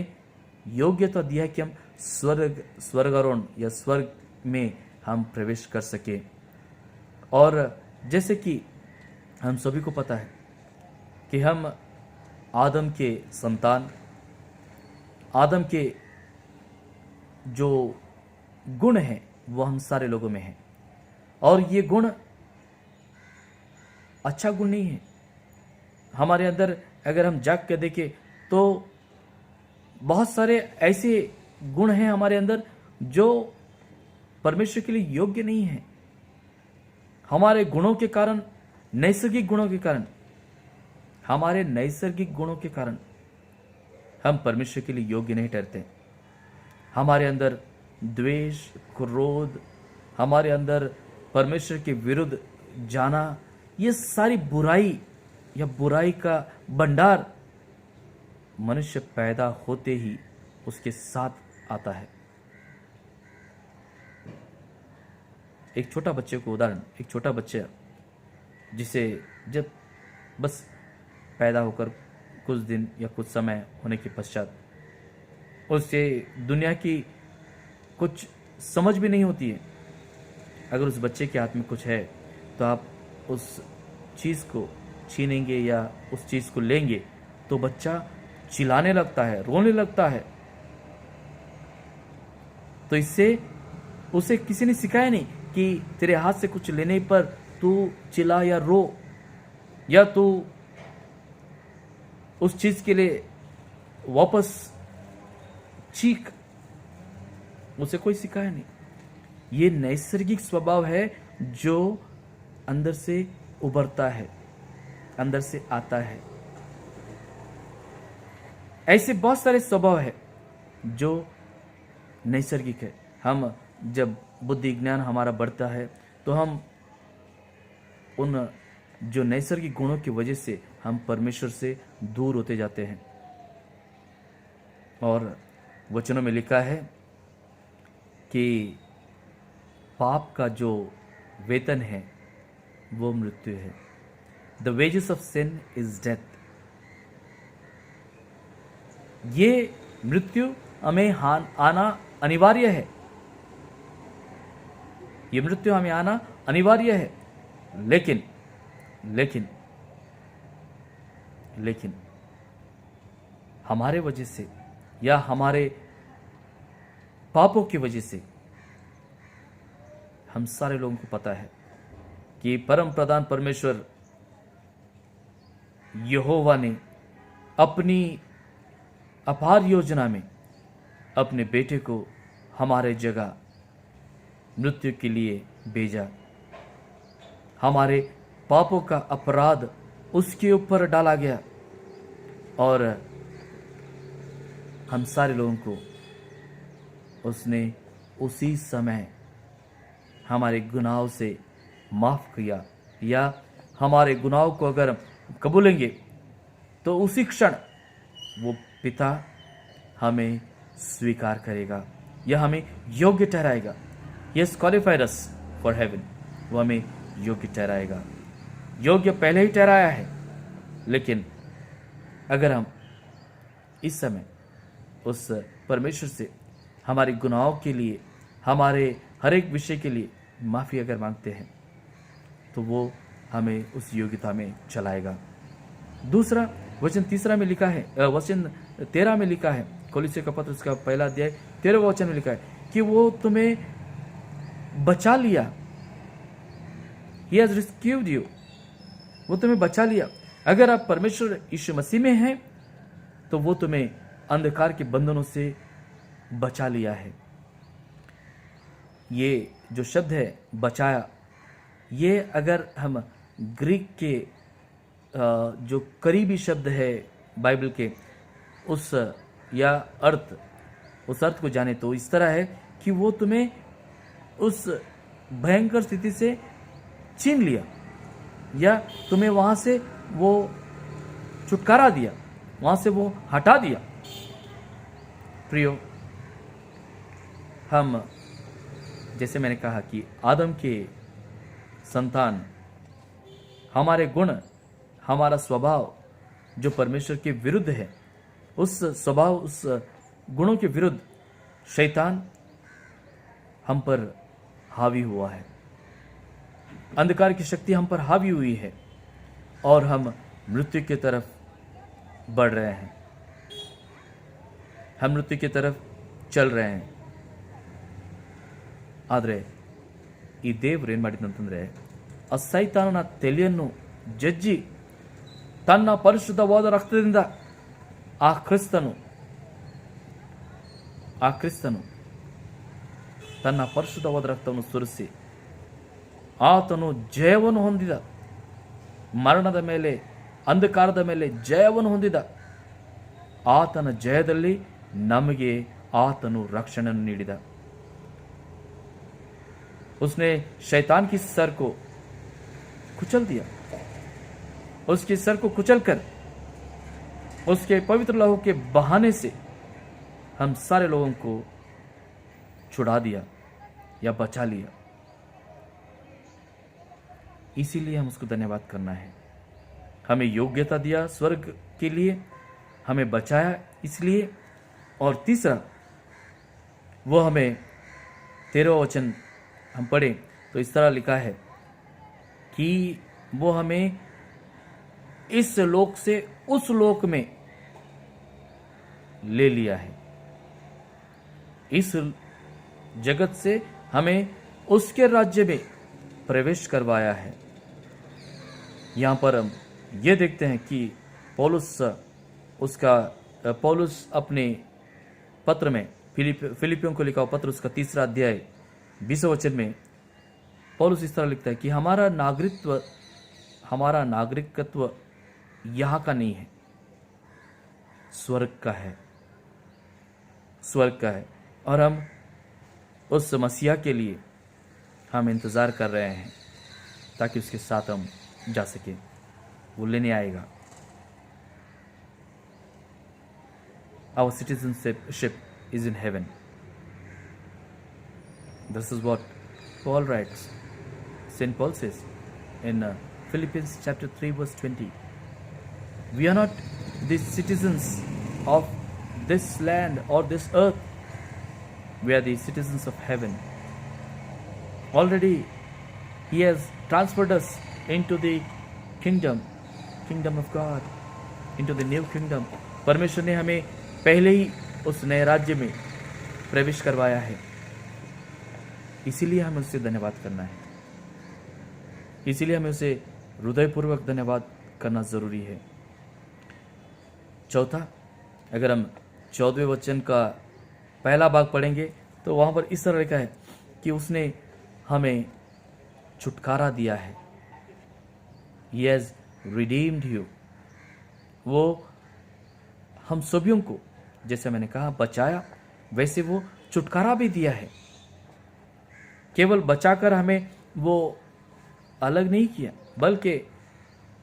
योग्यता दिया है कि हम स्वर्गारोहण या स्वर्ग में हम प्रवेश कर सके। और जैसे कि हम सभी को पता है कि हम आदम के संतान, आदम के जो गुण हैं वो हम सारे लोगों में हैं, और ये गुण अच्छा गुण नहीं है। हमारे अंदर अगर हम जाग के देखें तो बहुत सारे ऐसे गुण हैं हमारे अंदर जो परमेश्वर के लिए योग्य नहीं है। हमारे गुणों के कारण, नैसर्गिक गुणों के कारण, हमारे नैसर्गिक गुणों के कारण हम परमेश्वर के लिए योग्य नहीं ठहरते। हमारे अंदर द्वेष, क्रोध, हमारे अंदर परमेश्वर के विरुद्ध जाना, ये सारी बुराई या बुराई का भंडार मनुष्य पैदा होते ही उसके साथ आता है। एक छोटा बच्चे को उदाहरण, एक छोटा बच्चा जिसे जब बस पैदा होकर कुछ दिन या कुछ समय होने के पश्चात उसे दुनिया की कुछ समझ भी नहीं होती है, अगर उस बच्चे के हाथ में कुछ है तो आप उस चीज़ को छीनेंगे या उस चीज़ को लेंगे तो बच्चा चिल्लाने लगता है, रोने लगता है। तो इससे उसे किसी ने सिखाया नहीं कि तेरे हाथ से कुछ लेने पर तू चिल्ला या रो या तू उस चीज़ के लिए वापस चीख, उसे कोई सिखाया नहीं। ये नैसर्गिक स्वभाव है जो अंदर से उभरता है, अंदर से आता है। ऐसे बहुत सारे स्वभाव है जो नैसर्गिक है। हम जब बुद्धि ज्ञान हमारा बढ़ता है तो हम उन जो नैसर्गिक गुणों की वजह से हम परमेश्वर से दूर होते जाते हैं। और वचनों में लिखा है कि पाप का जो वेतन है वो मृत्यु है। The wages of sin is death. ये मृत्यु हमें आना अनिवार्य है। ये मृत्यु हमें आना अनिवार्य है। लेकिन लेकिन लेकिन हमारे वजह से या हमारे पापों की वजह से हम सारे लोगों को पता है कि परम प्रधान परमेश्वर यहोवा ने अपनी अपार योजना में अपने बेटे को हमारे जगह मृत्यु के लिए भेजा। हमारे पापों का अपराध उसके ऊपर डाला गया और हम सारे लोगों को उसने उसी समय हमारे गुनाहों से माफ किया, या हमारे गुनाहों को अगर कबूलेंगे तो उसी क्षण वो पिता हमें स्वीकार करेगा या हमें योग्य ठहराएगा। Yes qualified us for heaven. वो हमें योग्य ठहराएगा। योग्य पहले ही ठहराया है, लेकिन अगर हम इस समय उस परमेश्वर से हमारे गुनाहों के लिए, हमारे हर एक विषय के लिए माफ़ी अगर मांगते हैं तो वो हमें उस योग्यता में चलाएगा। दूसरा वचन 13 में लिखा है, वचन 13 में लिखा है, कोलोस्से का पत्र उसका पहला अध्याय 13वें वचन में लिखा है कि वो तुम्हें बचा लिया। He has rescued you। वो तुम्हें बचा लिया। अगर आप परमेश्वर यीशु मसीह में हैं तो वो तुम्हें अंधकार के बंधनों से बचा लिया है। ये जो शब्द है बचाया, ये अगर हम ग्रीक के जो करीबी शब्द है बाइबल के उस अर्थ को जाने तो इस तरह है कि वो तुम्हें उस भयंकर स्थिति से छीन लिया या तुम्हें वहां से वो छुटकारा दिया, वहां से वो हटा दिया। प्रियो, हम जैसे मैंने कहा कि आदम के संतान, हमारे गुण, हमारा स्वभाव जो परमेश्वर के विरुद्ध है, उस स्वभाव, उस गुणों के विरुद्ध शैतान हम पर हावी हुआ है। अंधकार की शक्ति हम पर हावी हुई है और हम मृत्यु की तरफ बढ़ रहे हैं। हम मृत्यु की तरफ चल रहे हैं। ಆದರೆ ಈ ದೇವರು ಏನು ಮಾಡಿದಂತಂದ್ರೆ, ಆ ಸೈತಾನನ ತಲೆಯನ್ನು ಜಜ್ಜಿ ತನ್ನ ಪರಿಶುದ್ಧವಾದ ರಕ್ತದಿಂದ ಆ ಕ್ರಿಸ್ತನು ತನ್ನ ಪರಿಶುದ್ಧವಾದ ರಕ್ತವನ್ನು ಸುರಿಸಿ ಆತನು ಜಯವನ್ನು ಹೊಂದಿದ, ಮರಣದ ಮೇಲೆ, ಅಂಧಕಾರದ ಮೇಲೆ ಜಯವನ್ನು ಹೊಂದಿದ ಆತನ ಜಯದಲ್ಲಿ ನಮಗೆ ಆತನು ರಕ್ಷಣೆಯನ್ನು ನೀಡಿದ। उसने शैतान की सर को कुचल दिया। उसके सर को कुचलकर उसके पवित्र लहू के बहाने से हम सारे लोगों को छुड़ा दिया या बचा लिया। इसीलिए हम उसको धन्यवाद करना है। हमें योग्यता दिया स्वर्ग के लिए, हमें बचाया इसलिए। और तीसरा, वो हमें 13वां वचन हम पढ़ें तो इस तरह लिखा है कि वो हमें इस लोक से उस लोक में ले लिया है। इस जगत से हमें उसके राज्य में प्रवेश करवाया है। यहाँ पर हम ये देखते हैं कि पौलुस अपने पत्र में, फिलिपियों को लिखा हुआ पत्र उसका 3 अध्याय 20 वचन में पौलुस इस तरह लिखता है कि हमारा नागरिकत्व यहाँ का नहीं है, स्वर्ग का है। और हम उस मसीहा के लिए हम इंतज़ार कर रहे हैं ताकि उसके साथ हम जा सके, वो लेने आएगा। Our citizenship is in heaven. This is what Paul writes. St. Paul says in Philippians chapter 3 verse 20. We are not the citizens of this land or this earth. We are the citizens of heaven. Already He has transferred us into the kingdom of God, into the new kingdom. परमेश्वर ने हमें पहले ही उस नए राज्य में प्रवेश करवाया है। इसीलिए हमें उससे धन्यवाद करना है, इसीलिए हमें उसे हृदयपूर्वक धन्यवाद करना जरूरी है। चौथा, अगर हम 14वें वचन का पहला भाग पढ़ेंगे तो वहां पर इस तरह लिखा है कि उसने हमें छुटकारा दिया है। He has redeemed you. वो हम सभी को, जैसे मैंने कहा, बचाया, वैसे वो छुटकारा भी दिया है। केवल बचाकर हमें वो अलग नहीं किया, बल्कि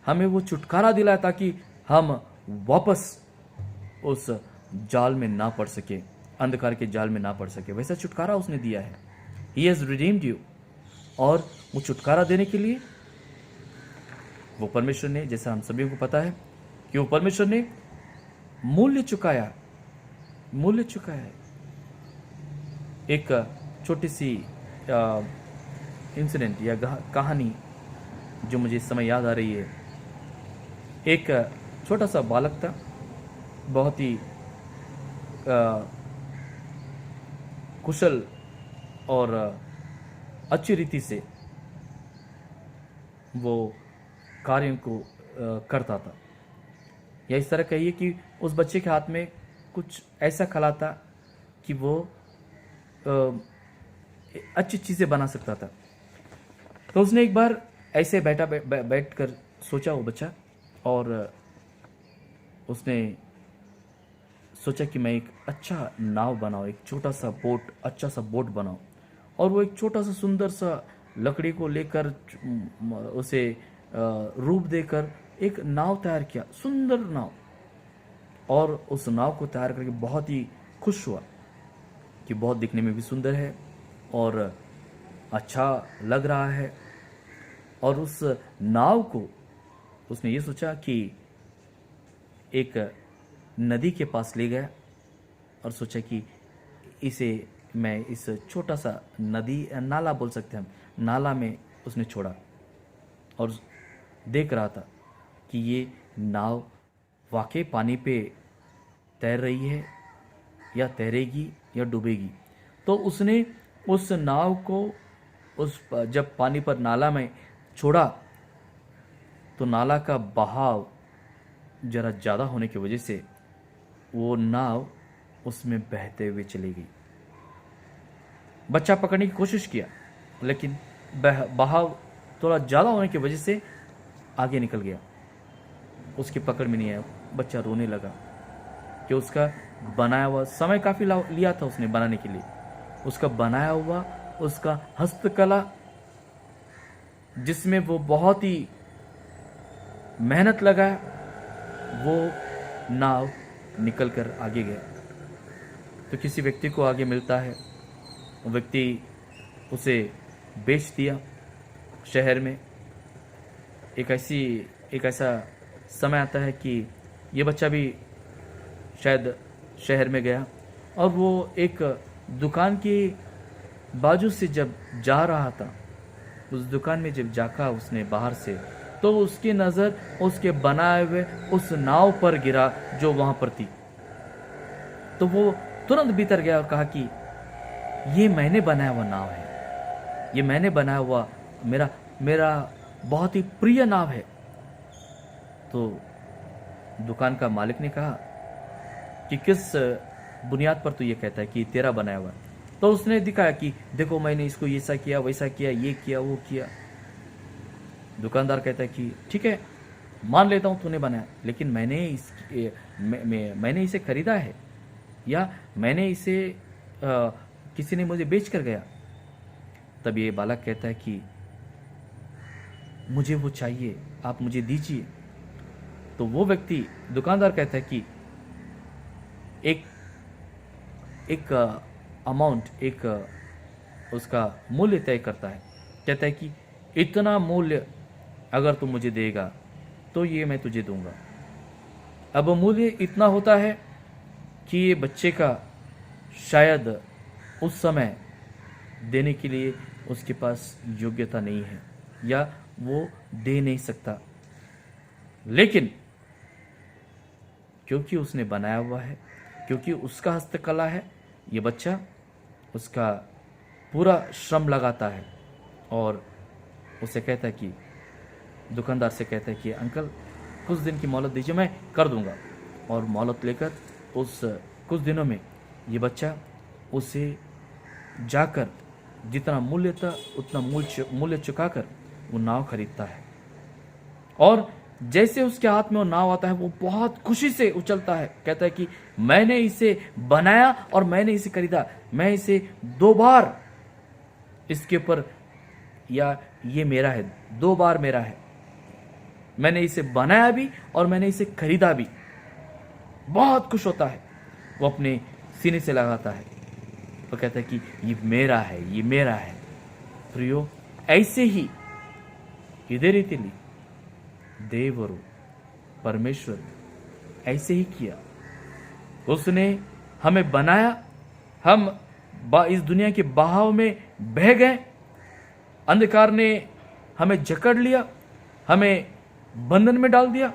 हमें वो छुटकारा दिलाया ताकि हम वापस उस जाल में ना पड़ सके, अंधकार के जाल में ना पड़ सके। वैसा छुटकारा उसने दिया है। He has redeemed you. और वो छुटकारा देने के लिए वो परमेश्वर ने, जैसा हम सभी को पता है कि वो परमेश्वर ने मूल्य चुकाया है। एक छोटी सी इंसिडेंट या कहानी जो मुझे इस समय याद आ रही है। एक छोटा सा बालक था, बहुत ही कुशल और अच्छी रीति से वो कार्यों को करता था, या इस तरह कहिए कि उस बच्चे के हाथ में कुछ ऐसा कला था कि वो अच्छी चीज़ें बना सकता था। तो उसने एक बार ऐसे बैठ कर सोचा वो बच्चा, और उसने सोचा कि मैं एक अच्छा नाव बनाऊं, एक छोटा सा बोट, अच्छा सा बोट बनाऊं। और वो एक छोटा सा सुंदर सा लकड़ी को लेकर उसे रूप देकर एक नाव तैयार किया, सुंदर नाव। और उस नाव को तैयार करके बहुत ही खुश हुआ कि बहुत दिखने में भी सुंदर है और अच्छा लग रहा है। और उस नाव को उसने ये सोचा कि एक नदी के पास ले गया और सोचा कि इसे मैं इस छोटा सा नदी, नाला बोल सकते हैं हम, नाला में उसने छोड़ा। और देख रहा था कि ये नाव वाकई पानी पे तैर रही है या तैरेगी या डूबेगी। तो उसने उस नाव को जब पानी पर नाला में छोड़ा तो नाला का बहाव जरा ज़्यादा होने की वजह से वो नाव उसमें बहते हुए चली गई। बच्चा पकड़ने की कोशिश किया, लेकिन बहाव थोड़ा ज़्यादा होने की वजह से आगे निकल गया, उसकी पकड़ में नहीं आया। बच्चा रोने लगा कि उसका बनाया हुआ, समय काफ़ी लिया था उसने बनाने के लिए, उसका बनाया हुआ, उसका हस्तकला जिसमें वो बहुत ही मेहनत लगाया, वो नाव निकल कर आगे गया। तो किसी व्यक्ति को आगे मिलता है, वो व्यक्ति उसे बेच दिया शहर में। एक ऐसा समय आता है कि ये बच्चा भी शायद शहर में गया और वो एक दुकान के बाजू से जब जा रहा था, उस दुकान में जब जाका उसने बाहर से, तो उसकी नज़र उसके बनाए हुए उस नाव पर गिरा जो वहां पर थी। तो वो तुरंत भीतर गया और कहा कि ये मैंने बनाया हुआ नाव है, ये मैंने बनाया हुआ मेरा बहुत ही प्रिय नाव है। तो दुकान का मालिक ने कहा कि किस बुनियाद पर तू ये कहता है कि तेरा बनाया हुआ है? तो उसने दिखाया कि देखो मैंने इसको ऐसा किया, वैसा किया, ये किया, वो किया। दुकानदार कहता है कि ठीक है, मान लेता हूँ तूने बनाया, लेकिन मैंने इसे खरीदा है या मैंने इसे किसी ने मुझे बेच कर गया। तब ये बालक कहता है कि मुझे वो चाहिए, आप मुझे दीजिए। तो वो व्यक्ति, दुकानदार कहता है कि एक एक अमाउंट, एक उसका मूल्य तय करता है। कहता है कि इतना मूल्य अगर तू मुझे देगा तो ये मैं तुझे दूंगा। अब मूल्य इतना होता है कि ये बच्चे का शायद उस समय देने के लिए उसके पास योग्यता नहीं है या वो दे नहीं सकता, लेकिन क्योंकि उसने बनाया हुआ है, क्योंकि उसका हस्तकला है, ये बच्चा उसका पूरा श्रम लगाता है और उसे कहता है कि, दुकानदार से कहता है कि अंकल कुछ दिन की मोहलत दीजिए, मैं कर दूंगा। और मोहलत लेकर उस कुछ दिनों में ये बच्चा उसे जाकर जितना मूल्य था उतना मूल्य चुकाकर वो नाव खरीदता है। और जैसे उसके हाथ में वो नाव आता है वो बहुत खुशी से उछलता है, कहता है कि मैंने इसे बनाया और मैंने इसे खरीदा, मैं इसे 2 बार इसके ऊपर, या ये मेरा है, 2 बार मेरा है, मैंने इसे बनाया भी और मैंने इसे खरीदा भी। बहुत खुश होता है, वो अपने सीने से लगाता है, वो कहता है कि ये मेरा है, ये मेरा है। प्रियो, ऐसे ही इधे रीतिली देवरु परमेश्वर ऐसे ही किया। उसने हमें बनाया, हम इस दुनिया के बहाव में बह गए, अंधकार ने हमें जकड़ लिया, हमें बंधन में डाल दिया।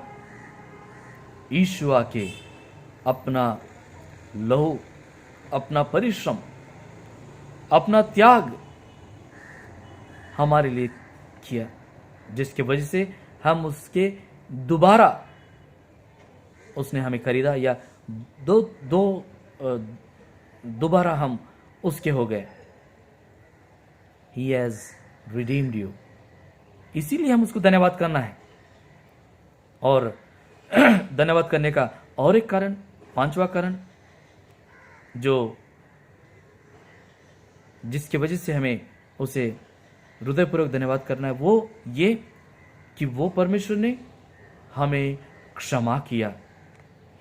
यीशु आके अपना लहू, अपना परिश्रम, अपना त्याग हमारे लिए किया, जिसकी वजह से हम उसके दोबारा, उसने हमें खरीदा या दोबारा हम उसके हो गए। He has redeemed you। इसीलिए हम उसको धन्यवाद करना है। और धन्यवाद करने का और एक कारण, 5वां कारण, जो जिसकी वजह से हमें उसे हृदयपूर्वक धन्यवाद करना है, वो ये कि वो परमेश्वर ने हमें क्षमा किया।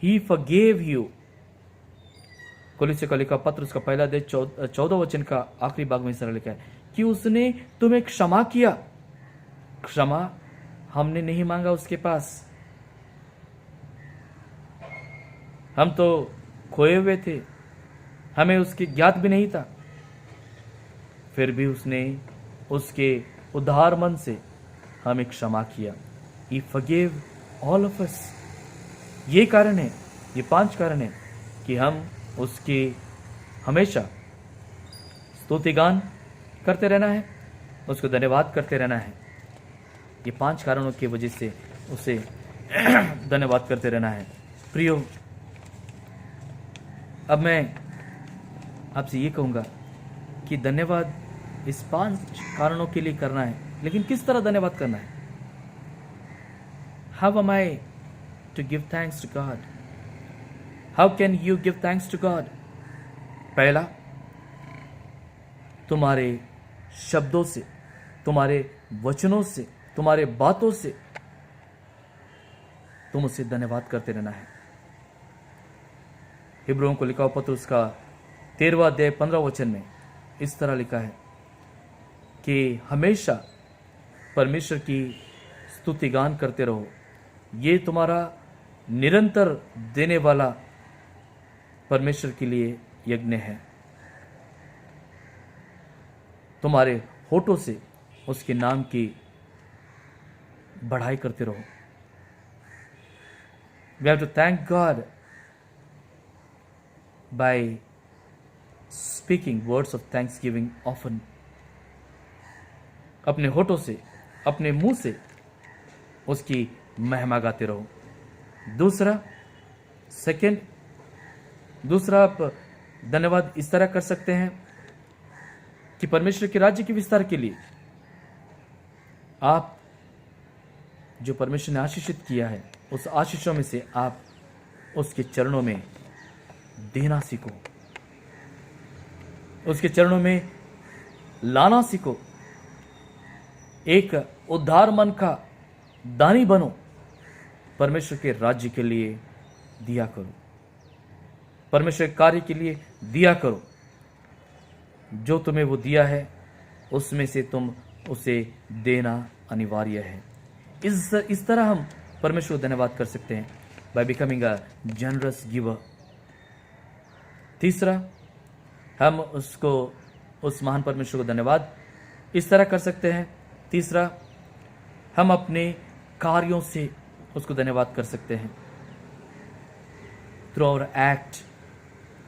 He forgave you। कोलोस्से को लिखा पत्र, उसका पहला अध्याय 14 वचन का आखिरी भाग में इस तरह लिखा है कि उसने तुम्हें क्षमा किया। क्षमा हमने नहीं मांगा उसके पास, हम तो खोए हुए थे, हमें उसकी ज्ञात भी नहीं था, फिर भी उसने उसके उदार मन से हमें क्षमा किया। He forgave all of us। ये कारण है, ये 5 कारण है कि हम उसकी हमेशा स्तुतिगान करते रहना है, उसको धन्यवाद करते रहना है। ये 5 कारणों की वजह से उसे धन्यवाद करते रहना है। प्रियो, अब मैं आपसे ये कहूँगा कि धन्यवाद इस 5 कारणों के लिए करना है, लेकिन किस तरह धन्यवाद करना है? How am I to give thanks to God? How can you give thanks to God? पहला, तुम्हारे शब्दों से, तुम्हारे वचनों से, तुम्हारे बातों से तुम उसे धन्यवाद करते रहना है। हिब्रूओं को लिखा पत्र, उसका 13वां अध्याय 15 वचन में इस तरह लिखा है कि हमेशा परमेश्वर की स्तुति गान करते रहो, ये तुम्हारा निरंतर देने वाला परमेश्वर के लिए यज्ञ है। तुम्हारे होठों से उसके नाम की बढ़ाई करते रहो। We have to thank God by speaking words of thanksgiving often। अपने होठों से, अपने मुंह से उसकी महिमा गाते रहो। दूसरा आप धन्यवाद इस तरह कर सकते हैं कि परमेश्वर के राज्य के विस्तार के लिए आप जो परमेश्वर ने आशीषित किया है, उस आशीषों में से आप उसके चरणों में देना सीखो, उसके चरणों में लाना सीखो। एक उद्धार मन का दानी बनो, परमेश्वर के राज्य के लिए दिया करो, परमेश्वर के कार्य के लिए दिया करो। जो तुम्हें वो दिया है उसमें से तुम उसे देना अनिवार्य है। इस तरह हम परमेश्वर को धन्यवाद कर सकते हैं, by becoming a generous giver. तीसरा, हम उस महान परमेश्वर को धन्यवाद इस तरह कर सकते हैं। तीसरा, हम अपने कार्यों से उसको धन्यवाद कर सकते हैं। Through our act,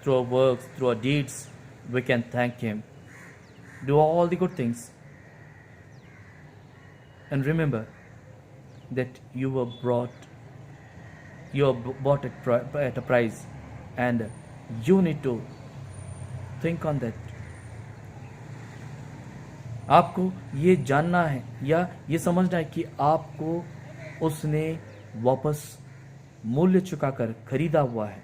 through our works, through our deeds, we can thank him. Do all the good things, and remember that you were bought at a price, and you need to think on that. आपको ये जानना है या ये समझना है कि आपको उसने वापस मूल्य चुकाकर खरीदा हुआ है।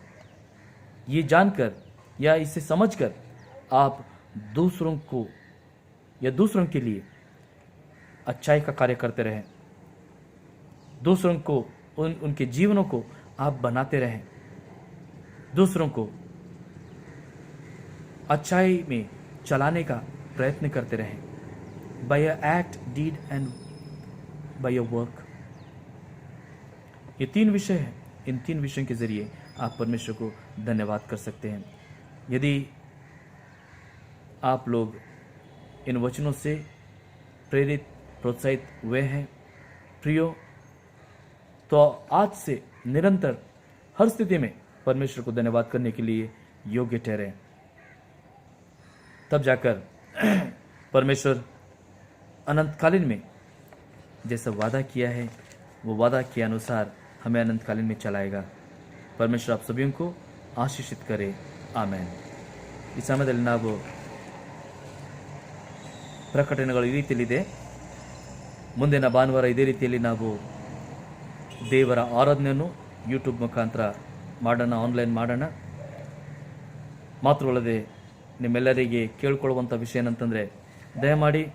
ये जानकर या इसे समझकर आप दूसरों को या दूसरों के लिए अच्छाई का कार्य करते रहें, दूसरों को उनके जीवनों को आप बनाते रहें, दूसरों को अच्छाई में चलाने का प्रयत्न करते रहें, by your act, deed and by your work. ये 3 विषय हैं। इन 3 विषयों के जरिए आप परमेश्वर को धन्यवाद कर सकते हैं। यदि आप लोग इन वचनों से प्रेरित, प्रोत्साहित हुए हैं प्रियो, तो आज से निरंतर हर स्थिति में परमेश्वर को धन्यवाद करने के लिए योग्य ठहरे। तब जाकर परमेश्वर अनंतकालीन में जैसा वादा किया है, वो वादा के अनुसार हमें अनंतकालीन में चलाएगा। परमेश्वर आप सभी को आशीषित करे। ಆಮೇನ್। ಈ ಸಮಯದಲ್ಲಿ ನಾವು ಪ್ರಕಟಣೆಗಳು ಈ ರೀತಿಯಲ್ಲಿದೆ। ಮುಂದಿನ ಭಾನುವಾರ ಇದೇ ರೀತಿಯಲ್ಲಿ ನಾವು ದೇವರ ಆರಾಧನೆಯನ್ನು ಯೂಟ್ಯೂಬ್ ಮುಖಾಂತರ ಮಾಡೋಣ, ಆನ್ಲೈನ್ ಮಾಡೋಣ। ಮಾತ್ರವಲ್ಲದೆ ನಿಮ್ಮೆಲ್ಲರಿಗೆ ಕೇಳ್ಕೊಳ್ಳುವಂಥ ವಿಷಯ ಏನಂತಂದರೆ, ದಯಮಾಡಿ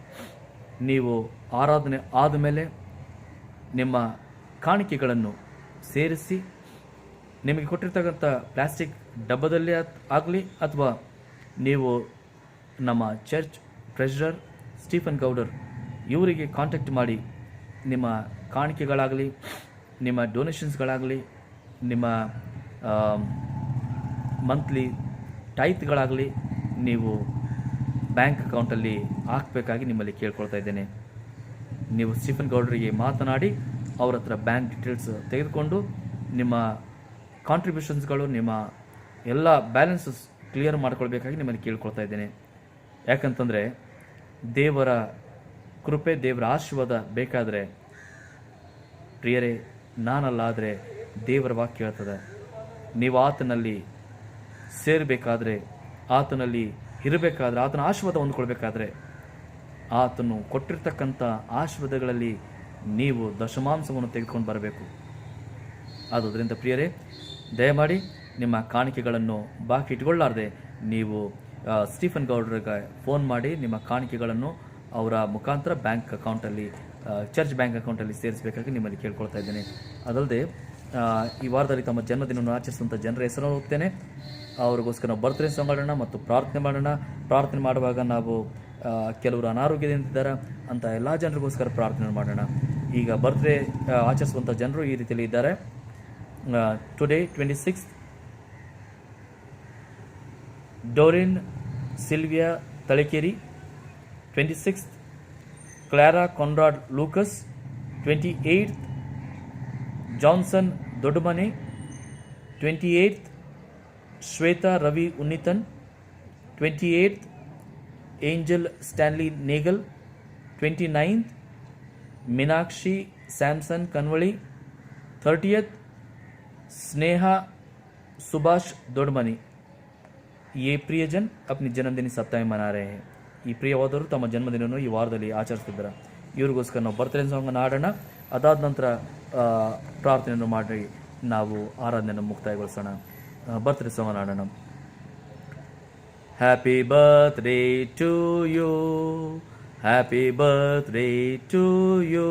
ನೀವು ಆರಾಧನೆ ಆದಮೇಲೆ ನಿಮ್ಮ ಕಾಣಿಕೆಗಳನ್ನು ಸೇರಿಸಿ ನಿಮಗೆ ಕೊಟ್ಟಿರ್ತಕ್ಕಂಥ ಪ್ಲಾಸ್ಟಿಕ್ ಡಬ್ಬದಲ್ಲಿ ಆಗಲಿ ಅಥವಾ ನೀವು ನಮ್ಮ ಚರ್ಚ್ ಟ್ರೆಷರರ್ ಸ್ಟೀಫನ್ ಗೌಡರ್ ಇವರಿಗೆ ಕಾಂಟ್ಯಾಕ್ಟ್ ಮಾಡಿ ನಿಮ್ಮ ಕಾಣಿಕೆಗಳಾಗಲಿ, ನಿಮ್ಮ ಡೊನೇಷನ್ಸ್ಗಳಾಗಲಿ, ನಿಮ್ಮ ಮಂತ್ಲಿ ಟೈತ್ಗಳಾಗಲಿ ನೀವು ಬ್ಯಾಂಕ್ ಅಕೌಂಟಲ್ಲಿ ಹಾಕಬೇಕಾಗಿ ನಿಮ್ಮಲ್ಲಿ ಕೇಳ್ಕೊಳ್ತಾ ಇದ್ದೇನೆ। ನೀವು ಸ್ಟೀಫನ್ ಗೌಡರಿಗೆ ಮಾತನಾಡಿ ಅವ್ರ ಹತ್ರ ಬ್ಯಾಂಕ್ ಡೀಟೇಲ್ಸ್ ತೆಗೆದುಕೊಂಡು ನಿಮ್ಮ ಕಾಂಟ್ರಿಬ್ಯೂಷನ್ಸ್ಗಳು, ನಿಮ್ಮ ಎಲ್ಲ ಬ್ಯಾಲೆನ್ಸಸ್ ಕ್ಲಿಯರ್ ಮಾಡ್ಕೊಳ್ಬೇಕಾಗಿ ನಿಮ್ಮಲ್ಲಿ ಕೇಳ್ಕೊಳ್ತಾ ಇದ್ದೇನೆ। ಯಾಕಂತಂದರೆ ದೇವರ ಕೃಪೆ, ದೇವರ ಆಶೀರ್ವಾದ ಬೇಕಾದರೆ ಪ್ರಿಯರೇ, ನಾನಲ್ಲ ಆದರೆ ದೇವರ ವಾಕ್ಯ ಹೇಳ್ತದೆ, ನೀವು ಆತನಲ್ಲಿ ಸೇರಬೇಕಾದ್ರೆ, ಆತನಲ್ಲಿ ಇರಬೇಕಾದ್ರೆ, ಆತನ ಆಶೀರ್ವಾದ ಹೊಂದ್ಕೊಳ್ಬೇಕಾದ್ರೆ, ಆತನು ಕೊಟ್ಟಿರ್ತಕ್ಕಂಥ ಆಶೀರ್ವಾದಗಳಲ್ಲಿ ನೀವು ದಶಮಾಂಶವನ್ನು ತೆಗೆದುಕೊಂಡು ಬರಬೇಕು। ಆದುದರಿಂದ ಪ್ರಿಯರೇ, ದಯಮಾಡಿ ನಿಮ್ಮ ಕಾಣಿಕೆಗಳನ್ನು ಬಾಕಿ ಇಟ್ಕೊಳ್ಳಾರ್ದೆ ನೀವು ಸ್ಟೀಫನ್ ಗೌಡ್ರಿಗೆ ಫೋನ್ ಮಾಡಿ ನಿಮ್ಮ ಕಾಣಿಕೆಗಳನ್ನು ಅವರ ಮುಖಾಂತರ ಬ್ಯಾಂಕ್ ಅಕೌಂಟಲ್ಲಿ, ಚರ್ಚ್ ಬ್ಯಾಂಕ್ ಅಕೌಂಟಲ್ಲಿ ಸೇರಿಸಬೇಕಾಗಿ ನಿಮ್ಮಲ್ಲಿ ಕೇಳ್ಕೊಳ್ತಾ ಇದ್ದೇನೆ। ಅದಲ್ಲದೆ ಈ ವಾರದಲ್ಲಿ ತಮ್ಮ ಜನ್ಮದಿನವನ್ನು ಆಚರಿಸುವಂಥ ಜನರ ಹೆಸರನ್ನು ಹೋಗ್ತೇನೆ, ಅವ್ರಿಗೋಸ್ಕರ ನಾವು ಬರ್ತ್ಡೇ ಸಾಂಗ್ ಮಾಡೋಣ ಮತ್ತು ಪ್ರಾರ್ಥನೆ ಮಾಡೋಣ। ಪ್ರಾರ್ಥನೆ ಮಾಡುವಾಗ ನಾವು ಕೆಲವರು ಅನಾರೋಗ್ಯದಿಂದಿದ್ದಾರೆ ಅಂತ ಎಲ್ಲ ಜನರಿಗೋಸ್ಕರ ಪ್ರಾರ್ಥನೆ ಮಾಡೋಣ। ಈಗ ಬರ್ತ್ಡೇ ಆಚರಿಸುವಂಥ ಜನರು ಈ ರೀತಿಯಲ್ಲಿ ಇದ್ದಾರೆ। Today 26th Doreen Sylvia Talakeri, 26th Clara Conrad Lucas, 28th Johnson Doddamane, 28th Shweta Ravi Unnithan, 28th Angel Stanley Nagel, 29th Meenakshi Samson Kanwali, 30th Sneha Subhash Dodamani. ये प्रियजन अपनी जन्मदिन सप्ताह मना रहे हैं। ಈ ಪ್ರಿಯವಾದವರು ತಮ್ಮ ಜನ್ಮದಿನವನ್ನು ಈ ವಾರದಲ್ಲಿ ಆಚರಿಸ್ತಿದ್ದಾರೆ। ಇವ್ರಿಗೋಸ್ಕರ ನಾವು ಬರ್ತ್ಡೇ ಸಾಂಗನ್ನು ಆಡೋಣ, ಅದಾದ ನಂತರ ಪ್ರಾರ್ಥನೆಯನ್ನು ಮಾಡಿ ನಾವು ಆರಾಧನೆಯನ್ನು ಮುಕ್ತಾಯಗೊಳಿಸೋಣ। ಬರ್ತ್ಡೇ ಸಾಂಗನ್ನು ಆಡೋಣ। Happy birthday to you, Happy birthday to you.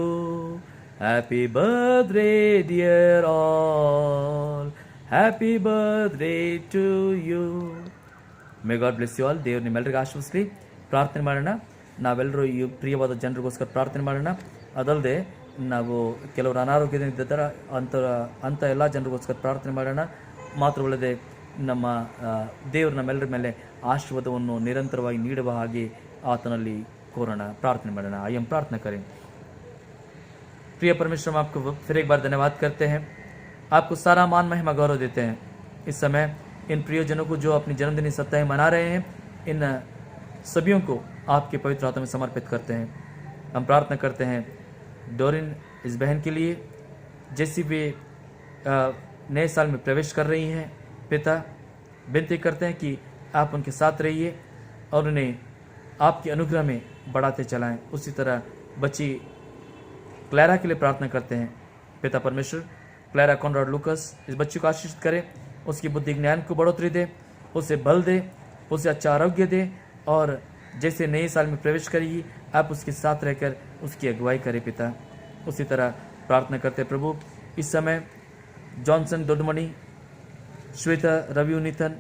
Happy birthday, dear all. Happy birthday to you. May God bless you all. ದೇವ್ರು ನಿಮ್ಮೆಲ್ಲರಿಗೂ ಆಶೀರ್ವದಿಸಲಿ. ಪ್ರಾರ್ಥನೆ ಮಾಡೋಣ. ನಾವೆಲ್ಲರೂ ಈ ಪ್ರಿಯವಾದ ಜನರಿಗೋಸ್ಕರ ಪ್ರಾರ್ಥನೆ ಮಾಡೋಣ. ಅದಲ್ಲದೆ ನಾವು ಕೆಲವರು ಅನಾರೋಗ್ಯದಿಂದ ಇದ್ದಾರೆ ಅಂಥ ಎಲ್ಲ ಜನರಿಗೋಸ್ಕರ ಪ್ರಾರ್ಥನೆ ಮಾಡೋಣ. ಮಾತ್ರವಲ್ಲದೆ ನಮ್ಮ ದೇವರು ನಮ್ಮೆಲ್ಲರ ಮೇಲೆ ಆಶೀರ್ವಾದವನ್ನು ನಿರಂತರವಾಗಿ ನೀಡುವ ಹಾಗೆ ಆತನಲ್ಲಿ ಕೋರೋಣ, ಪ್ರಾರ್ಥನೆ ಮಾಡೋಣ. आइए हम प्रार्थना करें. प्रिय परमेश्वर, हम आपको फिर एक बार धन्यवाद करते हैं. आपको सारा मान महिमा गौरव देते हैं. इस समय इन प्रियजनों को जो अपनी जन्मदिन सप्ताह मना रहे हैं, इन सभियों को आपके पवित्र हाथों में समर्पित करते हैं. हम प्रार्थना करते हैं डोरिन इस बहन के लिए, जैसी भी नए साल में प्रवेश कर रही हैं, पिता विनती करते हैं कि आप उनके साथ रहिए और उन्हें आपके अनुग्रह में बढ़ाते चलाएं. उसी तरह बच्ची क्लैरा के लिए प्रार्थना करते हैं. पिता परमेश्वर, क्लैरा कॉनराड लूकस इस बच्ची को आशीषित करें, उसकी बुद्धि ज्ञान को बढ़ोतरी दे, उसे बल दे, उसे अच्छा आरोग्य दे और जैसे नए साल में प्रवेश करेगी आप उसके साथ रहकर उसकी अगुवाई करें पिता. उसी तरह प्रार्थना करते प्रभु, इस समय Johnson Dodamani, Shweta Ravi Nitan,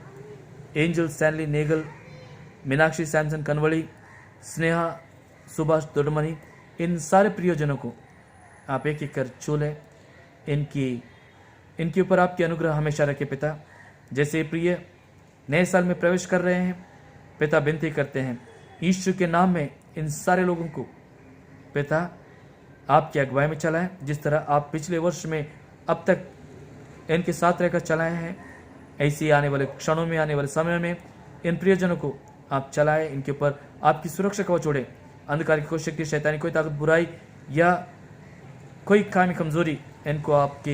Angel Stanley Nagel, Meenakshi Samson Kanwali, Sneha Subhash Dodamani, इन सारे प्रियजनों को आप एक एक कर छू लें. इनके ऊपर आपकी अनुग्रह हमेशा रखे पिता. जैसे प्रिय नए साल में प्रवेश कर रहे हैं पिता, विनती करते हैं यीशु के नाम में इन सारे लोगों को पिता आपकी अगुवाई में चलाएं. जिस तरह आप पिछले वर्ष में अब तक इनके साथ रहकर चलाए हैं, ऐसी आने वाले क्षणों में, आने वाले समय में इन प्रियजनों को आप चलाएं. इनके ऊपर आपकी सुरक्षा कवच ओढ़े. अंधकार की कोई शक्ति, शैतानी कोई ताकत, बुराई या कोई खामी कमजोरी इनको आपके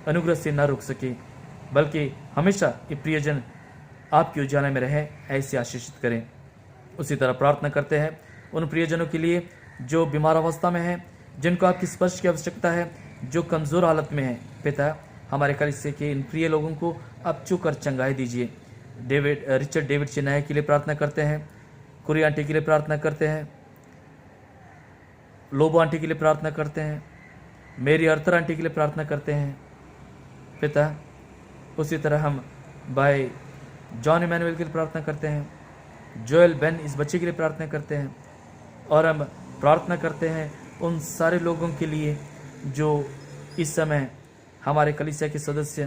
अनुग्रह से न रोक सके, बल्कि हमेशा ये प्रियजन आपके उजाले में रहे, ऐसे आशीषित करें. उसी तरह प्रार्थना करते हैं उन प्रियजनों के लिए जो बीमार अवस्था में हैं, जिनको आपकी स्पर्श की आवश्यकता है, जो कमज़ोर हालत में हैं. पिता हमारे कलीसिया के इन प्रिय लोगों को आप छू कर चंगाई दीजिए. रिचर्ड डेविड चिनाया के लिए प्रार्थना करते हैं. कुरी आंटी के लिए प्रार्थना करते हैं. लोबो आंटी के लिए प्रार्थना करते हैं. मेरी अर्थर आंटी के लिए प्रार्थना करते हैं पिता. उसी तरह हम भाई जॉन इमैनुअल के लिए प्रार्थना करते हैं. जोएल बेन इस बच्चे के लिए प्रार्थना करते हैं. और हम प्रार्थना करते हैं उन सारे लोगों के लिए जो इस समय हमारे कलीसिया के सदस्य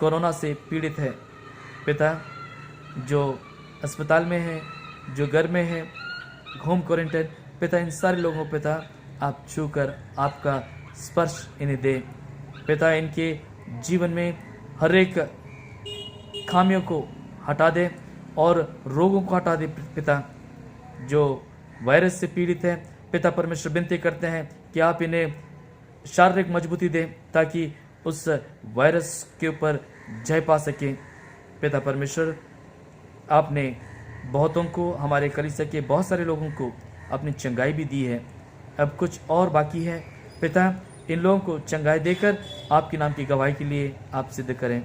कोरोना से पीड़ित है पिता, जो अस्पताल में है, जो घर में है, होम क्वारंटाइन पिता, इन सारे लोगों पिता आप छू कर आपका स्पर्श इन्हें दे पिता. इनके जीवन में हर एक खामियों को हटा दे और रोगों को हटा दे पिता. जो वायरस से पीड़ित है पिता परमेश्वर, विनती करते हैं कि आप इन्हें शारीरिक मजबूती दें ताकि उस वायरस के ऊपर जय पा सकें. पिता परमेश्वर, आपने बहुतों को, हमारे कलीसिया के बहुत सारे लोगों को अपनी चंगाई भी दी है. अब कुछ और बाकी है पिता. इन लोगों को चंगाई देकर आपके नाम की गवाही के लिए आप सिद्ध करें.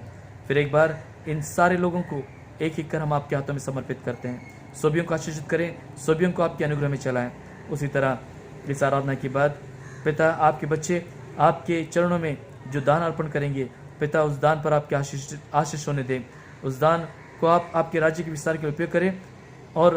फिर एक बार इन सारे लोगों को एक एक कर हम आपके हाथों में समर्पित करते हैं. सभियों को आशीषित करें, सभियों को आपके अनुग्रह में चलाएं. उसी तरह इस आराधना के बाद पिता आपके बच्चे आपके चरणों में जो दान अर्पण करेंगे पिता, उस दान पर आपके आशीष होने दें. उस दान को आप आपके राज्य के विस्तार के लिए उपयोग करें. और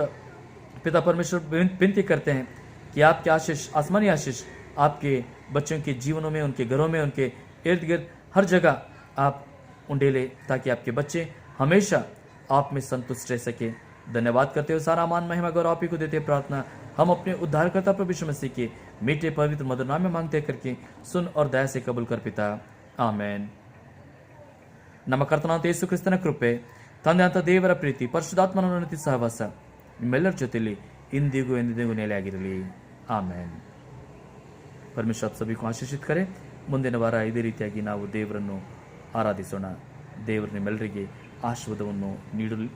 पिता परमेश्वर, विनती करते हैं कि आपके आशीष, आसमानी आशीष आपके बच्चों के जीवनों में, उनके घरों में, उनके इर्द गिर्द हर जगह आप उंडेले, ताकि आपके बच्चे हमेशा आप में संतुष्ट रह सके. धन्यवाद करते हुए सारा मान महिमा गौरव आप ही को देते प्रार्थना हम अपने उद्धारकर्ता प्रभु यीशु मसीह के मीठे पवित्र मधुर नाम में मांगते करके सुन और दया से कबूल कर पिता. ಆಮೇನ್. ನಮ್ಮ ಕರ್ತನಾದ ಯೇಸು ಕ್ರಿಸ್ತನ ಕೃಪೆ, ತಂದೆಯಾದ ದೇವರ ಪ್ರೀತಿ, ಪರಿಶುದ್ಧಾತ್ಮನ ಉನ್ನತ ಸಹವಾಸ ನಿಮ್ಮೆಲ್ಲರ ಜೊತೆಯಲ್ಲಿ ಇಂದಿಗೂ ಎಂದಿಗೂ ನೆಲೆಯಾಗಿರಲಿ. ಆಮೇನ್. ಪರಮೇಶ್ವರ आप सभी को आशीषित करे. ಮುಂದಿನ ವಾರ ಇದೇ ರೀತಿಯಾಗಿ ನಾವು ದೇವರನ್ನು ಆರಾಧಿಸೋಣ. ದೇವರು ನಿಮ್ಮೆಲ್ಲರಿಗೆ ಆಶೀರ್ವಾದವನ್ನು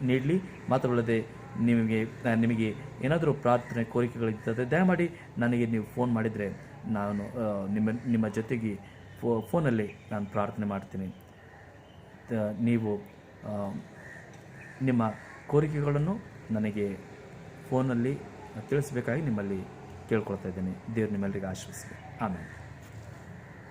ನೀಡಲಿ. ಮಾತ್ರವಲ್ಲದೆ ನಿಮಗೆ ಏನಾದರೂ ಪ್ರಾರ್ಥನೆ ಕೋರಿಕೆಗಳಿದ್ದರೆ ದಯಮಾಡಿ ನನಗೆ ನೀವು ಫೋನ್ ಮಾಡಿದರೆ ನಾನು ನಿಮ್ಮ ಜೊತೆಗೆ ಫೋನಲ್ಲಿ ನಾನು ಪ್ರಾರ್ಥನೆ ಮಾಡ್ತೀನಿ. ನೀವು ನಿಮ್ಮ ಕೋರಿಕೆಗಳನ್ನು ನನಗೆ ಫೋನಲ್ಲಿ ತಿಳಿಸಬೇಕಾಗಿ ನಿಮ್ಮಲ್ಲಿ ಕೇಳ್ಕೊಳ್ತಾ ಇದ್ದೇನೆ. ದೇವರು ನಿಮ್ಮೆಲ್ಲರಿಗೆ ಆಶೀರ್ವದಿಸಲಿ. ಆಮೇಲೆ